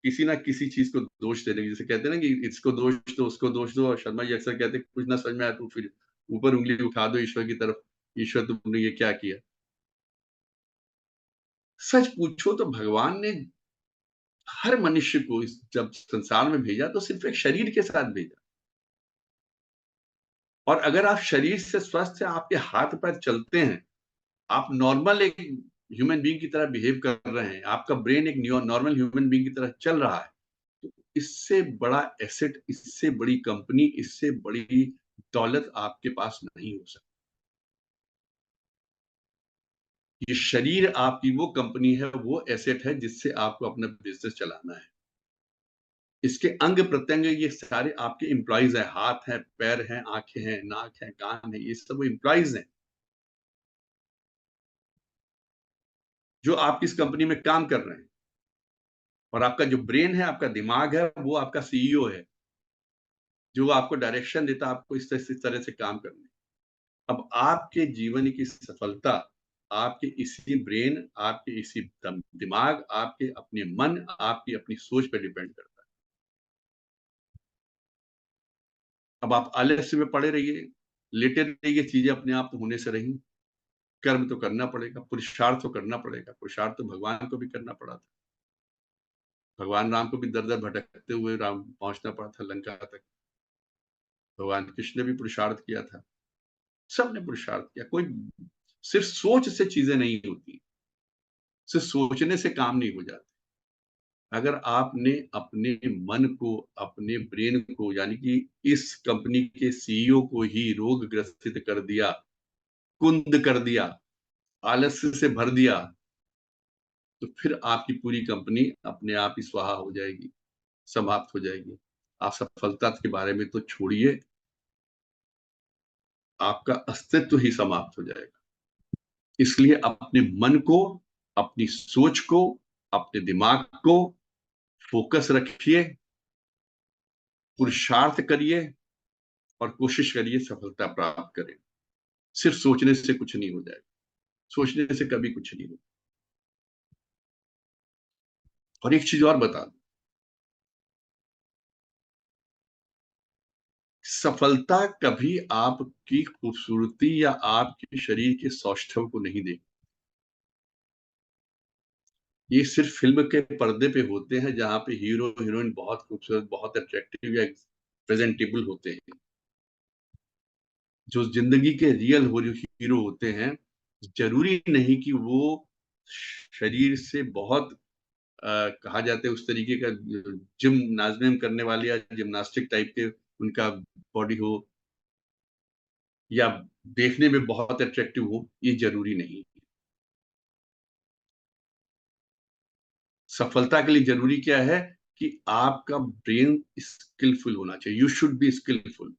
किसी ना किसी चीज को दोष देने की, जैसे कहते हैं ना कि इसको दोष दो, उसको दोष दो, और शर्मा जी अक्सर कहते हैं कुछ ना समझ में आया तो फिर ऊपर उंगली उठा दो ईश्वर की तरफ, ईश्वर तुमने ये क्या किया। सच पूछो तो भगवान ने हर मनुष्य को जब संसार में भेजा तो सिर्फ एक शरीर के साथ भेजा, और अगर आप शरीर से स्वस्थ हैं, आपके हाथ पैर चलते हैं, आप नॉर्मल एक ह्यूमन बीइंग की तरह बिहेव कर रहे हैं, आपका ब्रेन एक नॉर्मल ह्यूमन बीइंग की तरह चल रहा है, तो इससे बड़ा एसेट, इससे बड़ी कंपनी, इससे बड़ी दौलत आपके पास नहीं हो सकती। ये शरीर आपकी वो कंपनी है, वो एसेट है जिससे आपको अपना बिजनेस चलाना है। इसके अंग प्रत्यंग ये सारे आपके एम्प्लॉइज हैं, हाथ हैं, पैर हैं, आंखें हैं, नाक है, कान है, ये सब एम्प्लॉइज हैं जो आपकी इस कंपनी में काम कर रहे हैं। और आपका जो ब्रेन है, आपका दिमाग है, वो आपका सीईओ है जो आपको डायरेक्शन देता है, आपको इस तरह से काम करने। अब आपके जीवन की सफलता आपके इसी ब्रेन, आपके इसी दिमाग, आपके अपने मन, आपकी अपनी सोच पर डिपेंड करता है। अब आप आलस्य में पड़े रहिए, लेटे रहिए, चीजें अपने आप तो होने से रही। कर्म तो करना पड़ेगा, पुरुषार्थ तो करना पड़ेगा। पुरुषार्थ तो भगवान को भी करना पड़ा था। भगवान राम को भी दर दर भटकते हुए राम पहुंचना पड़ा था लंका तक। भगवान कृष्ण ने भी पुरुषार्थ किया था, सबने पुरुषार्थ किया। कोई सिर्फ सोच से चीजें नहीं होती, सिर्फ सोचने से काम नहीं हो जाते। अगर आपने अपने मन को, अपने ब्रेन को, यानी कि इस कंपनी के सीईओ को ही रोग ग्रसित कर दिया, कुंद कर दिया, आलस्य से भर दिया, तो फिर आपकी पूरी कंपनी अपने आप ही स्वाहा हो जाएगी, समाप्त हो जाएगी। आप सफलता के बारे में तो छोड़िए, आपका अस्तित्व ही समाप्त हो जाएगा। इसलिए अपने मन को, अपनी सोच को, अपने दिमाग को फोकस रखिए, पुरुषार्थ करिए और कोशिश करिए सफलता प्राप्त करें। सिर्फ सोचने से कुछ नहीं हो जाएगा, सोचने से कभी कुछ नहीं होगा। और एक चीज और बता दूं, सफलता कभी आपकी खूबसूरती या आपके शरीर के सौष्ठव को नहीं देगी। ये सिर्फ फिल्म के पर्दे पे होते हैं, जहां पे हीरो हीरोइन बहुत खूबसूरत, बहुत अट्रैक्टिव या प्रेजेंटेबल होते हैं। जो जिंदगी के रियल हीरो होते हैं, जरूरी नहीं कि वो शरीर से बहुत कहा जाता है उस तरीके का जिम नाजमेम करने वाले या जिम्नास्टिक टाइप के उनका बॉडी हो, या देखने में बहुत अट्रैक्टिव हो, ये जरूरी नहीं। सफलता के लिए जरूरी क्या है कि आपका ब्रेन स्किलफुल होना चाहिए। यू शुड बी स्किलफुल,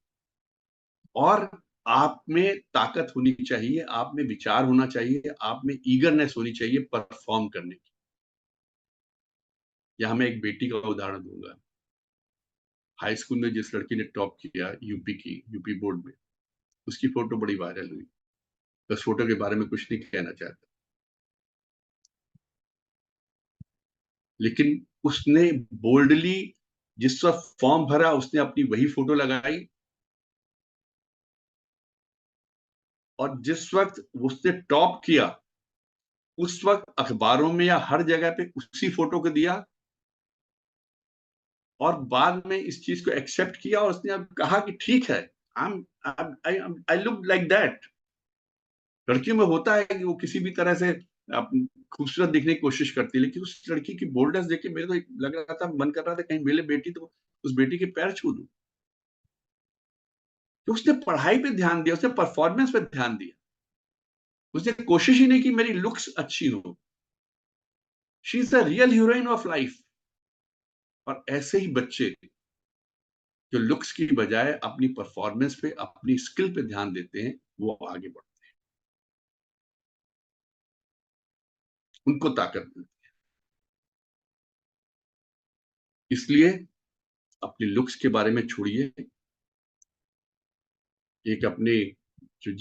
और आप में ताकत होनी चाहिए, आप में विचार होना चाहिए, आप में ईगरनेस होनी चाहिए परफॉर्म करने की। यहां मैं एक बेटी का उदाहरण दूंगा। हाई स्कूल में जिस लड़की ने टॉप किया यूपी बोर्ड में, उसकी फोटो बड़ी वायरल हुई। बस फोटो के बारे में कुछ नहीं कहना चाहता, लेकिन उसने बोल्डली जिस वक्त फॉर्म भरा, उसने अपनी वही फोटो लगाई, और जिस वक्त उसने टॉप किया उस वक्त अखबारों में या हर जगह पे उसी फोटो को दिया, और बाद में इस चीज को एक्सेप्ट किया और उसने अब कहा कि ठीक है, आई लुक लाइक दैट। लड़कियों में होता है कि वो किसी भी तरह से खूबसूरत दिखने की कोशिश करती है, लेकिन उस लड़की की बोल्डनेस देख के मेरे तो लग रहा था, मन कर रहा था कहीं मेरे बेटी तो उस बेटी के पैर छू दूं। तो उसने पढ़ाई पे ध्यान दिया, उसने परफॉर्मेंस पे ध्यान दिया, उसने कोशिश ही नहीं की मेरी लुक्स अच्छी हो। She is the real heroine of life. और ऐसे ही बच्चे जो लुक्स की बजाय अपनी परफॉर्मेंस पे, अपनी स्किल पे ध्यान देते हैं, वो आगे बढ़ते हैं, उनको ताकत मिलती है। इसलिए अपनी लुक्स के बारे में छोड़िए, एक अपने जो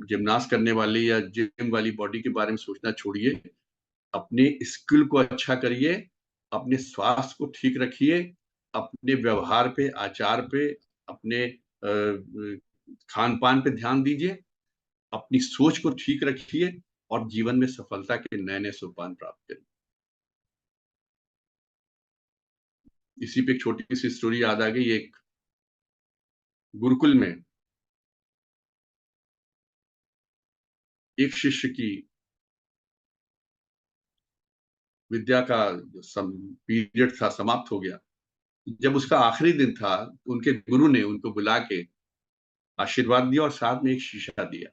जिमनास्ट करने वाली या जिम वाली बॉडी के बारे में सोचना छोड़िए। अपने स्किल को अच्छा करिए, अपने स्वास्थ्य को ठीक रखिए, अपने व्यवहार पे, आचार पे, अपने खान पान पे ध्यान दीजिए, अपनी सोच को ठीक रखिए और जीवन में सफलता के नए नए सोपान प्राप्त करिए। इसी पे एक छोटी सी स्टोरी याद आ गई। एक गुरुकुल में एक शिष्य की विद्या का पीरियड था, समाप्त हो गया। जब उसका आखिरी दिन था, उनके गुरु ने उनको बुला के आशीर्वाद दिया और साथ में एक शीशा दिया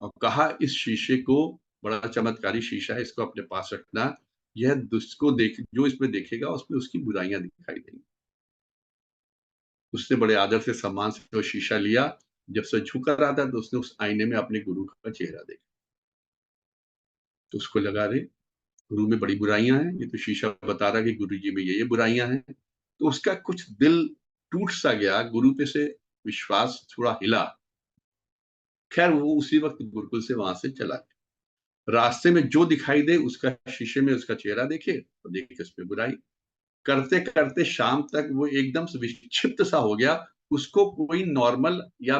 और कहा, इस शीशे को, बड़ा चमत्कारी शीशा है, इसको अपने पास रखना। यह दुष्ट को देख, जो इसमें देखेगा उसमें उसकी बुराइयां दिखाई देंगी। उसने बड़े आदर से, सम्मान से वो शीशा लिया। जब से झुक रहा था तो उसने उस आईने में अपने गुरु का चेहरा देखा। तो उसको लगा, रे, गुरु में बड़ी बुराइयां हैं, ये तो शीशा बता रहा है कि गुरु जी में ये बुराइयां हैं। तो उसका कुछ दिल टूट सा गया, गुरु पे से विश्वास थोड़ा हिला। खैर, वो उसी वक्त गुरुकुल से वहां से चला गया। रास्ते में जो दिखाई दे उसका, शीशे में उसका चेहरा देखे तो देखे उसमें बुराई। करते करते शाम तक वो एकदम से विक्षिप्त सा हो गया। उसको कोई नॉर्मल या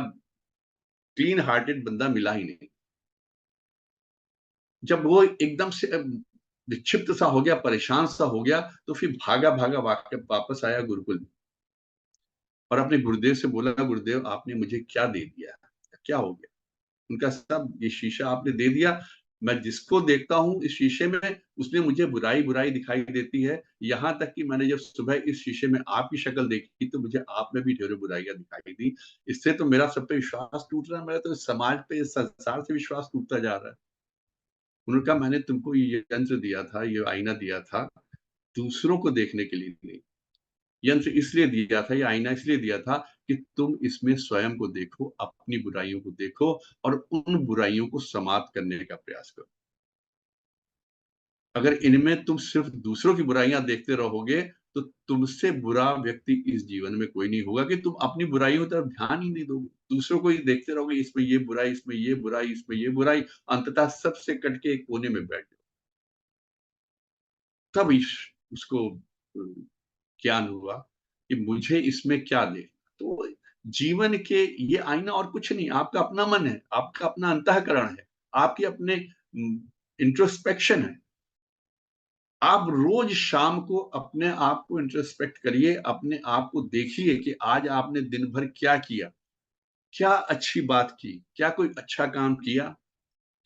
क्लीन हार्टेड बंदा मिला ही नहीं। जब वो एकदम से विक्षिप्त सा हो गया, परेशान सा हो गया, तो फिर भागा भागा वापस आया गुरुकुल में और अपने गुरुदेव से बोला, गुरुदेव आपने मुझे क्या दे दिया, क्या हो गया? उनका, सब ये शीशा आपने दे दिया, मैं जिसको देखता हूँ इस शीशे में उसमें मुझे बुराई बुराई दिखाई देती है। यहाँ तक कि मैंने जब सुबह इस शीशे में आपकी शक्ल देखी तो मुझे आप में भी ढेरों बुराइयां दिखाई दी। इससे तो मेरा सब पे विश्वास टूट रहा है, मेरा तो समाज पे, संसार से विश्वास टूटता जा रहा है। उन्होंने कहा, मैंने तुमको ये यंत्र दिया था, ये आईना दिया था, दूसरों को देखने के लिए नहीं। यंत्र इसलिए दिया था, ये आईना इसलिए दिया था कि तुम इसमें स्वयं को देखो, अपनी बुराइयों को देखो और उन बुराइयों को समाप्त करने का प्रयास करो। अगर इनमें तुम सिर्फ दूसरों की बुराइयां देखते रहोगे तो तुमसे बुरा व्यक्ति इस जीवन में कोई नहीं होगा, कि तुम अपनी बुराइयों तरफ ध्यान ही नहीं दोगे, दूसरों को ही देखते रहोगे, इसमें ये बुराई, इसमें ये बुराई, इसमें ये बुराई, अंततः सबसे कट के एक कोने में बैठ जाओ। तब उसको ज्ञान हुआ कि मुझे इसमें क्या देखना। तो जीवन के ये आईना और कुछ नहीं, आपका अपना मन है, आपका अपना अंतःकरण है, आपके अपने इंट्रोस्पेक्शन है। आप रोज शाम को अपने आप को इंट्रोस्पेक्ट करिए, अपने आप को देखिए कि आज आपने दिन भर क्या किया, क्या अच्छी बात की, क्या कोई अच्छा काम किया,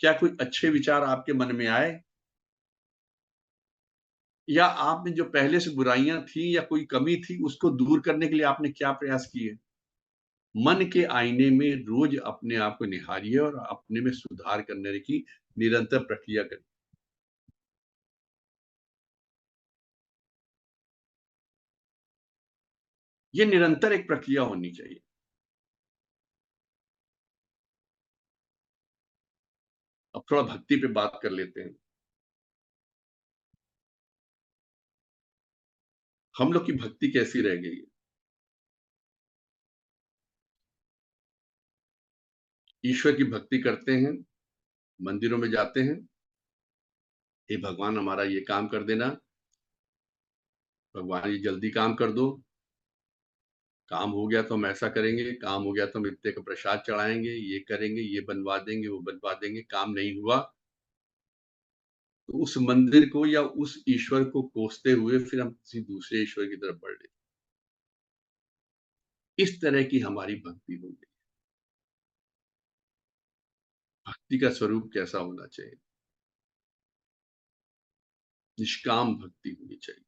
क्या कोई अच्छे विचार आपके मन में आए, या आपने जो पहले से बुराइयां थी या कोई कमी थी उसको दूर करने के लिए आपने क्या प्रयास किए। मन के आईने में रोज अपने आप को निहारिए और अपने में सुधार करने की निरंतर प्रक्रिया करिए। ये निरंतर एक प्रक्रिया होनी चाहिए। अब थोड़ा भक्ति पे बात कर लेते हैं। हम लोग की भक्ति कैसी रह गई है? ईश्वर की भक्ति करते हैं, मंदिरों में जाते हैं, हे भगवान हमारा ये काम कर देना, भगवान ये जल्दी काम कर दो, काम हो गया तो हम ऐसा करेंगे, काम हो गया तो हम इतने का प्रसाद चढ़ाएंगे, ये करेंगे, ये बनवा देंगे, वो बनवा देंगे। काम नहीं हुआ तो उस मंदिर को या उस ईश्वर को कोसते हुए फिर हम किसी दूसरे ईश्वर की तरफ बढ़ लेते। इस तरह की हमारी भक्ति हो गई। भक्ति का स्वरूप कैसा होना चाहिए? निष्काम भक्ति होनी चाहिए,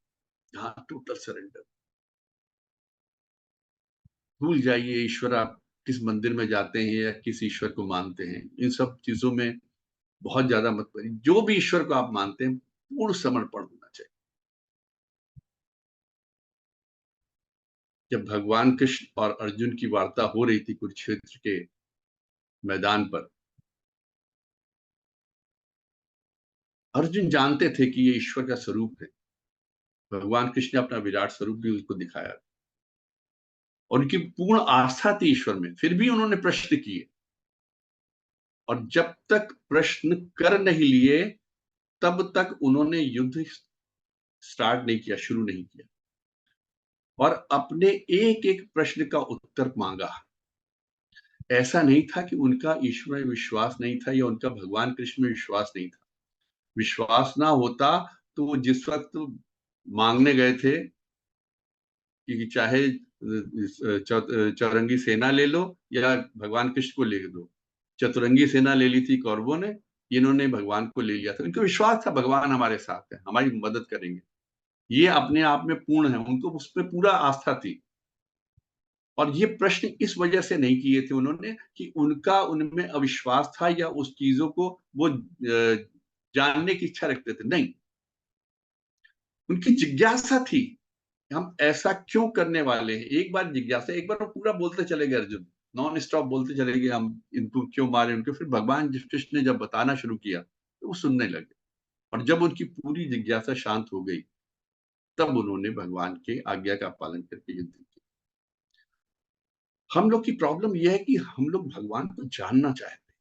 हाँ, टोटल सरेंडर। भूल जाइए ईश्वर, आप किस मंदिर में जाते हैं या किस ईश्वर को मानते हैं, इन सब चीजों में बहुत ज्यादा मत पड़िए। जो भी ईश्वर को आप मानते हैं, पूर्ण समर्पण होना चाहिए। जब भगवान कृष्ण और अर्जुन की वार्ता हो रही थी कुरुक्षेत्र के मैदान पर, अर्जुन जानते थे कि ये ईश्वर का स्वरूप है। भगवान कृष्ण ने अपना विराट स्वरूप भी उसको दिखाया और उनकी पूर्ण आस्था थी ईश्वर में, फिर भी उन्होंने प्रश्न किए। और जब तक प्रश्न कर नहीं लिए तब तक उन्होंने युद्ध स्टार्ट नहीं किया, शुरू नहीं किया, और अपने एक एक प्रश्न का उत्तर मांगा। ऐसा नहीं था कि उनका ईश्वर में विश्वास नहीं था या उनका भगवान कृष्ण में विश्वास नहीं था। विश्वास ना होता तो वो जिस वक़्त माँगने गए थे कि चाहे चौरंगी सेना ले लो या भगवान कृष्ण को ले दो। चतुरंगी सेना ले ली थी कौरवों ने, इन्होंने भगवान को ले लिया था। उनको विश्वास था भगवान हमारे साथ है, हमारी मदद करेंगे। ये अपने आप में पूर्ण है, उनको उस पे पूरा आस्था थी। और ये प्रश्न इस वजह से नहीं किए थे उन्होंने कि उनका उनमें अविश्वास था या उस चीज़ों को वो जानने की इच्छा रखते थे, नहीं। उनकी जिज्ञासा थी, हम ऐसा क्यों करने वाले हैं? एक बार जिज्ञासा, एक बार वो पूरा बोलते चले गए अर्जुन, नॉन स्टॉप बोलते चले गए, हम इनको क्यों मारे उनको। फिर भगवान कृष्ण ने जब बताना शुरू किया, तो वो सुनने लगे। और जब उनकी पूरी जिज्ञासा शांत हो गई, तब उन्होंने भगवान के आज्ञा का पालन करके युद्ध किया। हम लोग की प्रॉब्लम यह है कि हम लोग भगवान को जानना चाहते हैं,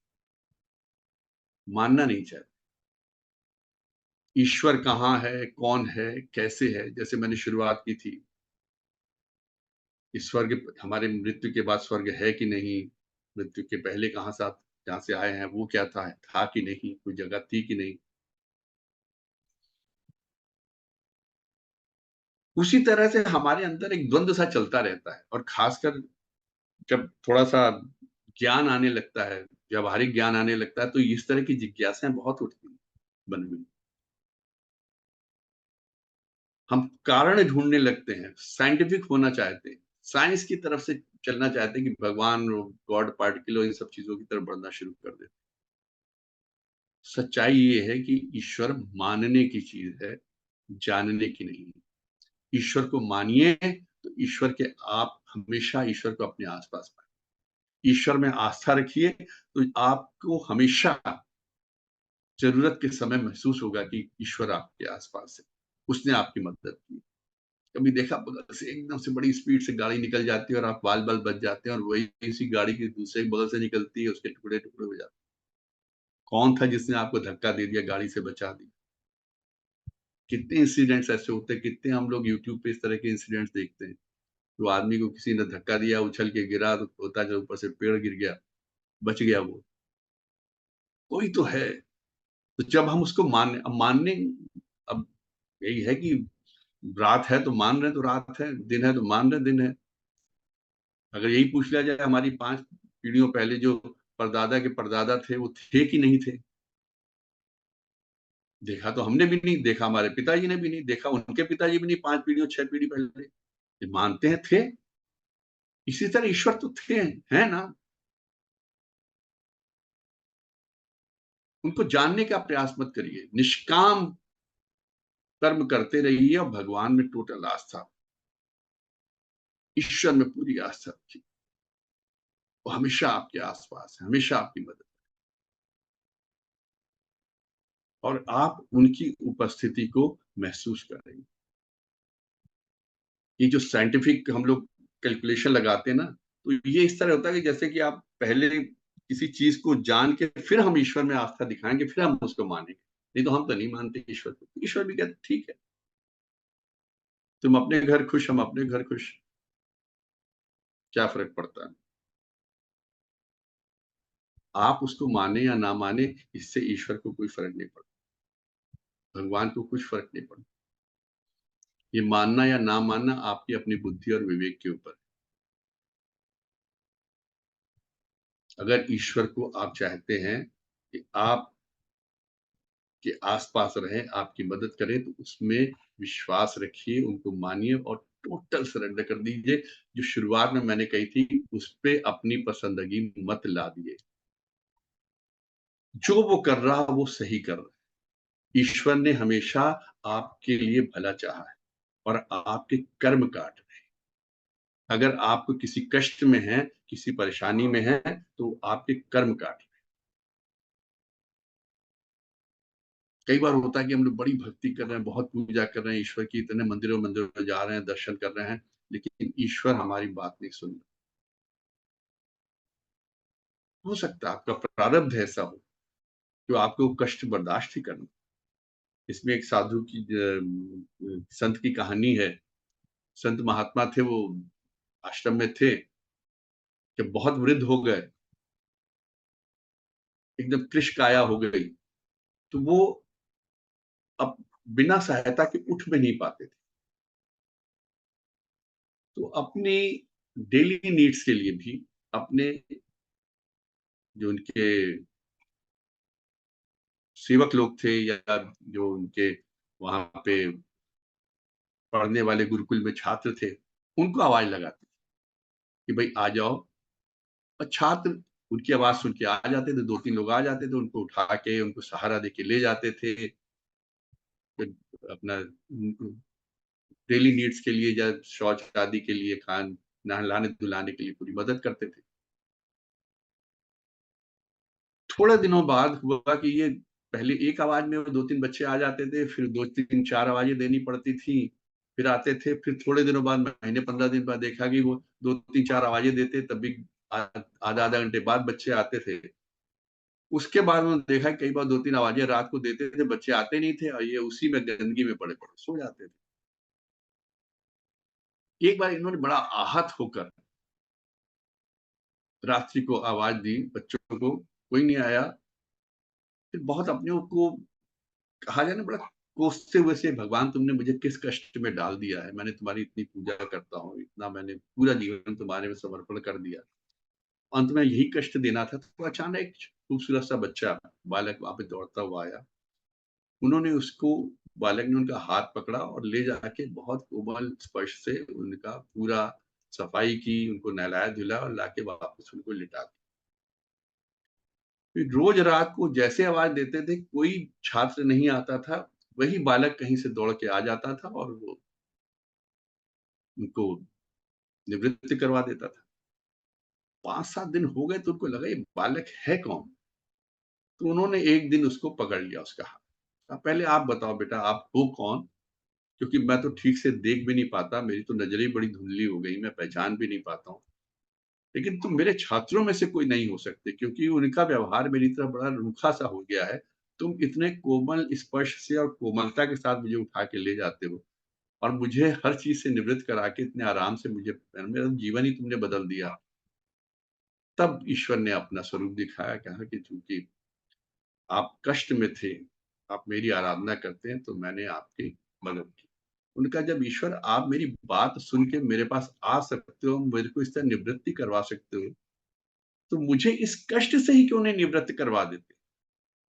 मानना नहीं चाहते। ईश्वर कहाँ है, कौन है, कैसे है? जैसे मैंने शुरुआत की थी, स्वर्ग, हमारे मृत्यु के बाद स्वर्ग है कि नहीं? मृत्यु के पहले जहाँ से आए हैं वो क्या था कि नहीं? कोई जगह थी कि नहीं? उसी तरह से हमारे अंदर एक द्वंद्व सा चलता रहता है। और खासकर जब थोड़ा-सा ज्ञान आने लगता है, व्यावहारिक ज्ञान आने लगता है, तो इस तरह की जिज्ञासाएँ बहुत उठती हैं मन में। हम कारण ढूँढने लगते हैं, साइंटिफिक होना चाहते हैं, साइंस की तरफ से चलना चाहते हैं कि भगवान, गॉड, पार्टिकल और इन सब चीज़ों की तरफ बढ़ना शुरू कर देते हैं। सच्चाई ये है कि ईश्वर मानने की चीज़ है, जानने की नहीं है। ईश्वर को मानिए तो ईश्वर के आप हमेशा ईश्वर को अपने आस-पास पाएँ। ईश्वर में आस्था रखिए तो आपको हमेशा ज़रूरत के समय महसूस होगा कि ईश्वर आपके आस-पास है, उसने आपकी मदद की। कभी देखा बगल से एकदम से बड़ी स्पीड से गाड़ी निकल जाती है और आप बाल-बाल बच जाते हैं और वही इसी गाड़ी के दूसरे बगल से निकलती है, उसके टुकड़े-टुकड़े हो जाते हैं। कौन था जिसने आपको धक्का दे दिया, गाड़ी से बचा दिया? कितने इंसिडेंट्स ऐसे होते हैं, कितने हम लोग यूट्यूब पे इस तरह के इंसिडेंट्स देखते हैं। तो आदमी को किसी ने धक्का दिया, उछल के गिरा तो होता है जो ऊपर से पेड़ गिर गया, बच गया वो। कोई तो है। तो जब हम उसको मानने, अब यही है कि रात है तो मान रहे हैं तो रात है, दिन है तो मान रहे हैं दिन है। अगर यही पूछ लिया जाए हमारी 5 पीढ़ियों पहले जो परदादा के परदादा थे, वो थे कि नहीं थे? देखा तो हमने भी नहीं, देखा हमारे पिताजी ने भी नहीं, देखा उनके पिताजी भी नहीं, 5 पीढ़ियों 6 पीढ़ी पहले। ये मानते हैं थे। इसी तरह ईश्वर तो थे, हैं ना? उनको जानने का प्रयास मत करिए। निष्काम कर्म करते रहिए और भगवान में टोटल आस्था, ईश्वर में पूरी आस्था रखिए। वो हमेशा आपके आस-पास है, हमेशा आपकी मदद, और आप उनकी उपस्थिति को महसूस करेंगे। ये जो साइंटिफिक हम लोग कैलकुलेशन लगाते हैं ना, तो ये इस तरह होता है कि जैसे कि आप पहले किसी चीज़ को जान के फिर हम ईश्वर में आस्था दिखाएँगे, फिर हम उसको मानेंगे। नहीं तो हम तो नहीं मानते ईश्वर को। ईश्वर भी कहते ठीक है, तुम अपने घर खुश, हम अपने घर खुश, क्या फ़र्क पड़ता है? आप उसको माने या ना माने, इससे ईश्वर को कोई फ़र्क नहीं पड़ता, भगवान को कुछ फ़र्क नहीं पड़ता। ये मानना या ना मानना आपकी अपनी बुद्धि और विवेक के ऊपर है। अगर ईश्वर को आप चाहते हैं कि आप के आस-पास रहें, आपकी मदद करें, तो उसमें विश्वास रखिए, उनको मानिए और टोटल सरेंडर कर दीजिए। जो शुरुआत में मैंने कही थी, उस पे अपनी पसंदगी मत लादिए। जो वो कर रहा है, वो सही कर रहा है। ईश्वर ने हमेशा आपके लिए भला चाहा है और आपके कर्म काट रहे हैं। अगर आप किसी कष्ट में हैं, किसी परेशानी में हैं, तो आपके कर्म काट रहे हैं। कई बार होता है कि हम लोग बड़ी भक्ति कर रहे हैं, बहुत पूजा कर रहे हैं ईश्वर की, इतने मंदिरों-मंदिरों में जा रहे हैं, दर्शन कर रहे हैं, लेकिन ईश्वर हमारी बात नहीं सुन रहा। हो सकता है आपका प्रारब्ध ऐसा हो, जो आपको कष्ट बर्दाश्त ही करना। इसमें एक साधु की संत की कहानी है। संत महात्मा थे, वो आश्रम में थे, जब बहुत वृद्ध हो गए, एकदम कृशकाया हो गई, तो वो अब बिना सहायता के उठ भी नहीं पाते थे। तो अपनी डेली नीड्स के लिए भी, अपने जो उनके सेवक लोग थे या जो उनके वहां पे पढ़ने वाले गुरुकुल में छात्र थे, उनको आवाज लगाते कि भाई आ जाओ। और छात्र उनकी आवाज सुन के आ जाते थे, 2-3 लोग आ जाते थे, उनको उठा के उनको सहारा देके ले जाते थे। फिर अपना डेली नीड्स के लिए या शौच आदि के लिए, खान नहलाने धुलाने के लिए पूरी मदद करते थे। थोड़े दिनों बाद हुआ कि ये पहले एक आवाज में 2-3 बच्चे आ जाते थे, फिर 2-3-4 आवाजें देनी पड़ती थी, फिर आते थे। फिर थोड़े दिनों बाद, महीने 15 दिन बाद देखा कि वो 2-3-4 आवाजें देते, तब भी आधा-आधा घंटे बाद बच्चे आते थे। उसके बाद उन्होंने देखा कि कई बार 2-3 आवाजें रात को देते थे, बच्चे आते नहीं थे और ये उसी में गंदगी में पड़े-पड़े सो जाते थे। एक बार इन्होंने बड़ा आहत होकर रात्रि को आवाज दी बच्चों को, कोई नहीं आया। फिर बहुत अपने को कहा जाए ना, बड़ा कोसते हुए से, भगवान तुमने मुझे किस कष्ट में डाल दिया है, मैंने तुम्हारी इतनी पूजा करता हूँ, इतना मैंने पूरा जीवन तुम्हारे में समर्पण कर दिया, अंत में यही कष्ट देना था। तो अचानक एक खूबसूरत सा बच्चा बालक वहां पे दौड़ता हुआ आया। उन्होंने उसको, बालक ने उनका हाथ पकड़ा और ले जाके बहुत कोमल स्पर्श से उनका पूरा सफाई की, उनको नहलाया धुलाया और लाके वापस उनको लिटा दिया। फिर रोज रात को जैसे आवाज देते थे, कोई छात्र नहीं आता था, वही बालक कहीं से दौड़ के आ जाता था और वो उनको निवृत्त करवा देता था। 5-7 दिन हो गए तो उनको लगा ये बालक है कौन? तो उन्होंने एक दिन उसको पकड़ लिया, उसका हाथ। पहले आप बताओ बेटा, आप हो कौन? क्योंकि मैं तो ठीक से देख भी नहीं पाता, मेरी तो नजरें बड़ी धुंधली हो गई, मैं पहचान भी नहीं पाता हूँ। लेकिन तुम मेरे छात्रों में से कोई नहीं हो सकते, क्योंकि उनका व्यवहार मेरी तरफ बड़ा रूखा सा हो गया है। तुम इतने कोमल स्पर्श से और कोमलता के साथ मुझे उठा के ले जाते हो और मुझे हर चीज से निवृत्त करा के इतने आराम से मुझे, मेरा जीवन ही तुमने बदल दिया। तब ईश्वर ने अपना स्वरूप दिखाया, कहा कि चूंकि आप कष्ट में थे, आप मेरी आराधना करते हैं, तो मैंने आपकी मदद की। उनका जब ईश्वर, आप मेरी बात सुन के मेरे पास आ सकते हो, मेरे को इस तरह निवृत्ति करवा सकते हो, तो मुझे इस कष्ट से ही क्यों नहीं निवृत्त करवा देते?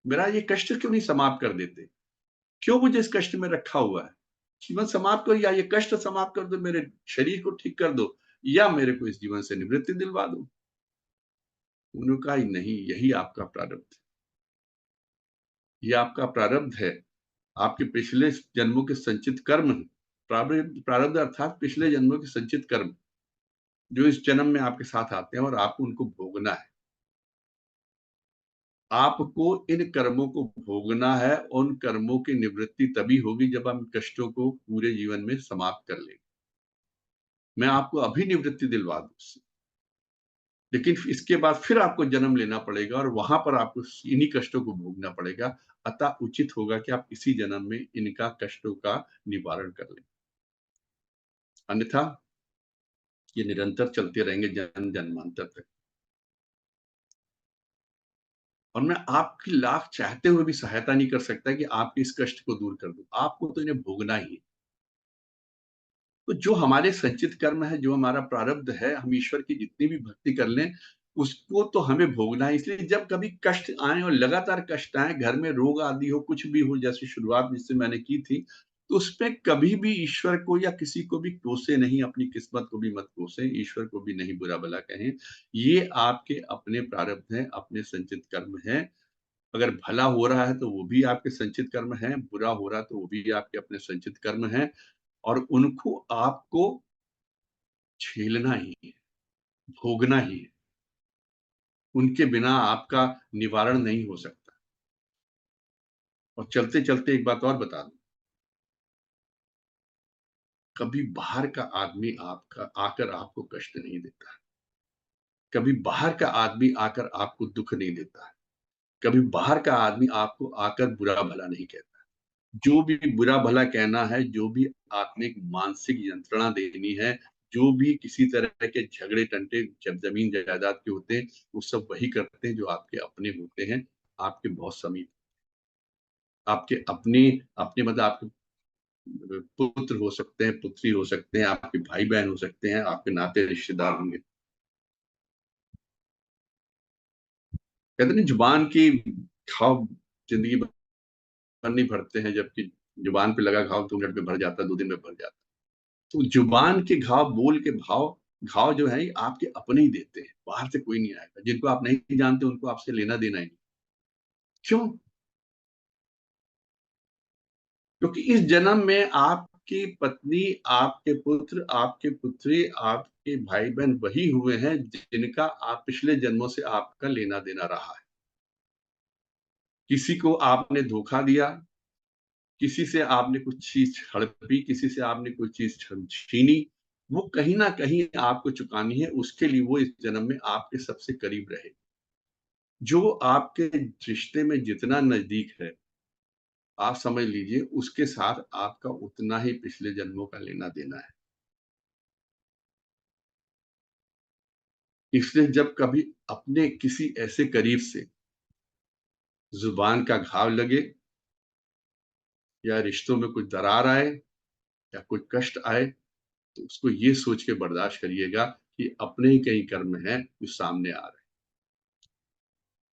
मेरा ये कष्ट क्यों नहीं समाप्त कर देते? क्यों मुझे इस कष्ट में रखा हुआ है? जीवन समाप्त करो, या ये कष्ट समाप्त कर दो, मेरे शरीर को ठीक कर दो, या मेरे को इस जीवन से निवृत्ति दिलवा दो। उन्होंने कहा नहीं, यही आपका प्रारब्ध है। ये आपका प्रारब्ध है, आपके पिछले जन्मों के संचित कर्म है। प्रारब्ध, प्रारब्ध अर्थात पिछले जन्मों के संचित कर्म, जो इस जन्म में आपके साथ आते हैं और आपको उनको भोगना है। आपको इन कर्मों को भोगना है, उन कर्मों की निवृत्ति तभी होगी जब हम कष्टों को पूरे जीवन में समाप्त कर लेंगे। मैं आपको अभी निवृत्ति दिलवा दूँ उससे, लेकिन इसके बाद फिर आपको जन्म लेना पड़ेगा और वहां पर आपको इन्हीं कष्टों को भोगना पड़ेगा। अतः उचित होगा कि आप इसी जन्म में इनका कष्टों का निवारण कर लें, अन्यथा ये निरंतर चलते रहेंगे जन्म जन्मांतर तक। और मैं आपकी लाख चाहते हुए भी सहायता नहीं कर सकता कि आपके इस कष्ट को दूर कर दूं। आपको तो इन्हें भोगना ही है। तो जो हमारे संचित कर्म है, जो हमारा प्रारब्ध है, हम ईश्वर की जितनी भी भक्ति कर लें, उसको तो हमें भोगना है। इसलिए जब कभी कष्ट आए और लगातार कष्ट आए, घर में रोग आदि हो, कुछ भी हो, जैसे शुरुआत जिससे मैंने की थी, तो उसपे कभी भी ईश्वर को या किसी को भी कोसे नहीं, अपनी किस्मत को भी मत कोसें, ईश्वर को भी नहीं बुरा-भला कहें। ये आपके अपने प्रारब्ध हैं, अपने संचित कर्म हैं। अगर भला हो रहा है तो वो भी आपके संचित कर्म हैं, बुरा हो रहा है तो वो भी आपके अपने संचित कर्म हैं, और उनको आपको झेलना ही है, भोगना ही है। उनके बिना आपका निवारण नहीं हो सकता। और चलते-चलते एक बात और बता दूँ, कभी बाहर का आदमी आपका आकर आपको कष्ट नहीं देता है। कभी बाहर का आदमी आकर आपको दुःख नहीं देता है। कभी बाहर का आदमी आपको आकर बुरा-भला नहीं कहता है। जो भी बुरा-भला कहना है, जो भी आत्मिक मानसिक यंत्रणा देनी है, जो भी किसी तरह के झगड़े-टंटे जब ज़मीन-जायदाद के होते हैं, वो सब वही करते हैं जो आपके अपने होते हैं। आपके बहुत समीप, आपके अपने अपने मतलब आपके पुत्र हो सकते हैं, पुत्री हो सकते हैं, आपके भाई बहन हो सकते हैं, आपके नाते रिश्तेदार होंगे। कहते नहीं जुबान की घाव जिंदगी भर नहीं भरते हैं, जबकि जुबान पे लगा घाव 2 मिनट में भर जाता है, 2 दिन में भर जाता है। तो जुबान के घाव, बोल के घाव जो है आपके अपने ही देते हैं, बाहर से कोई नहीं आएगा। जिनको आप नहीं जानते उनको आपसे लेना देना ही नहीं। क्यों? क्योंकि इस जन्म में आपकी पत्नी, आपके पुत्र, आपके पुत्री, आपके भाई बहन वही हुए हैं जिनका आप पिछले जन्मों से आपका लेना देना रहा है। किसी को आपने धोखा दिया, किसी से आपने कुछ चीज हड़पी, किसी से आपने कोई चीज छीनी, वो कहीं ना कहीं आपको चुकानी है। उसके लिए वो इस जन्म में आपके सबसे करीब रहे। जो आपके रिश्ते में जितना नजदीक है, आप समझ लीजिए उसके साथ आपका उतना ही पिछले जन्मों का लेना देना है। इसलिए जब कभी अपने किसी ऐसे करीब से जुबान का घाव लगे, या रिश्तों में कुछ दरार आए, या कोई कष्ट आए, तो उसको ये सोच के बर्दाश्त करिएगा कि अपने ही कई कर्म हैं जो सामने आ रहे हैं,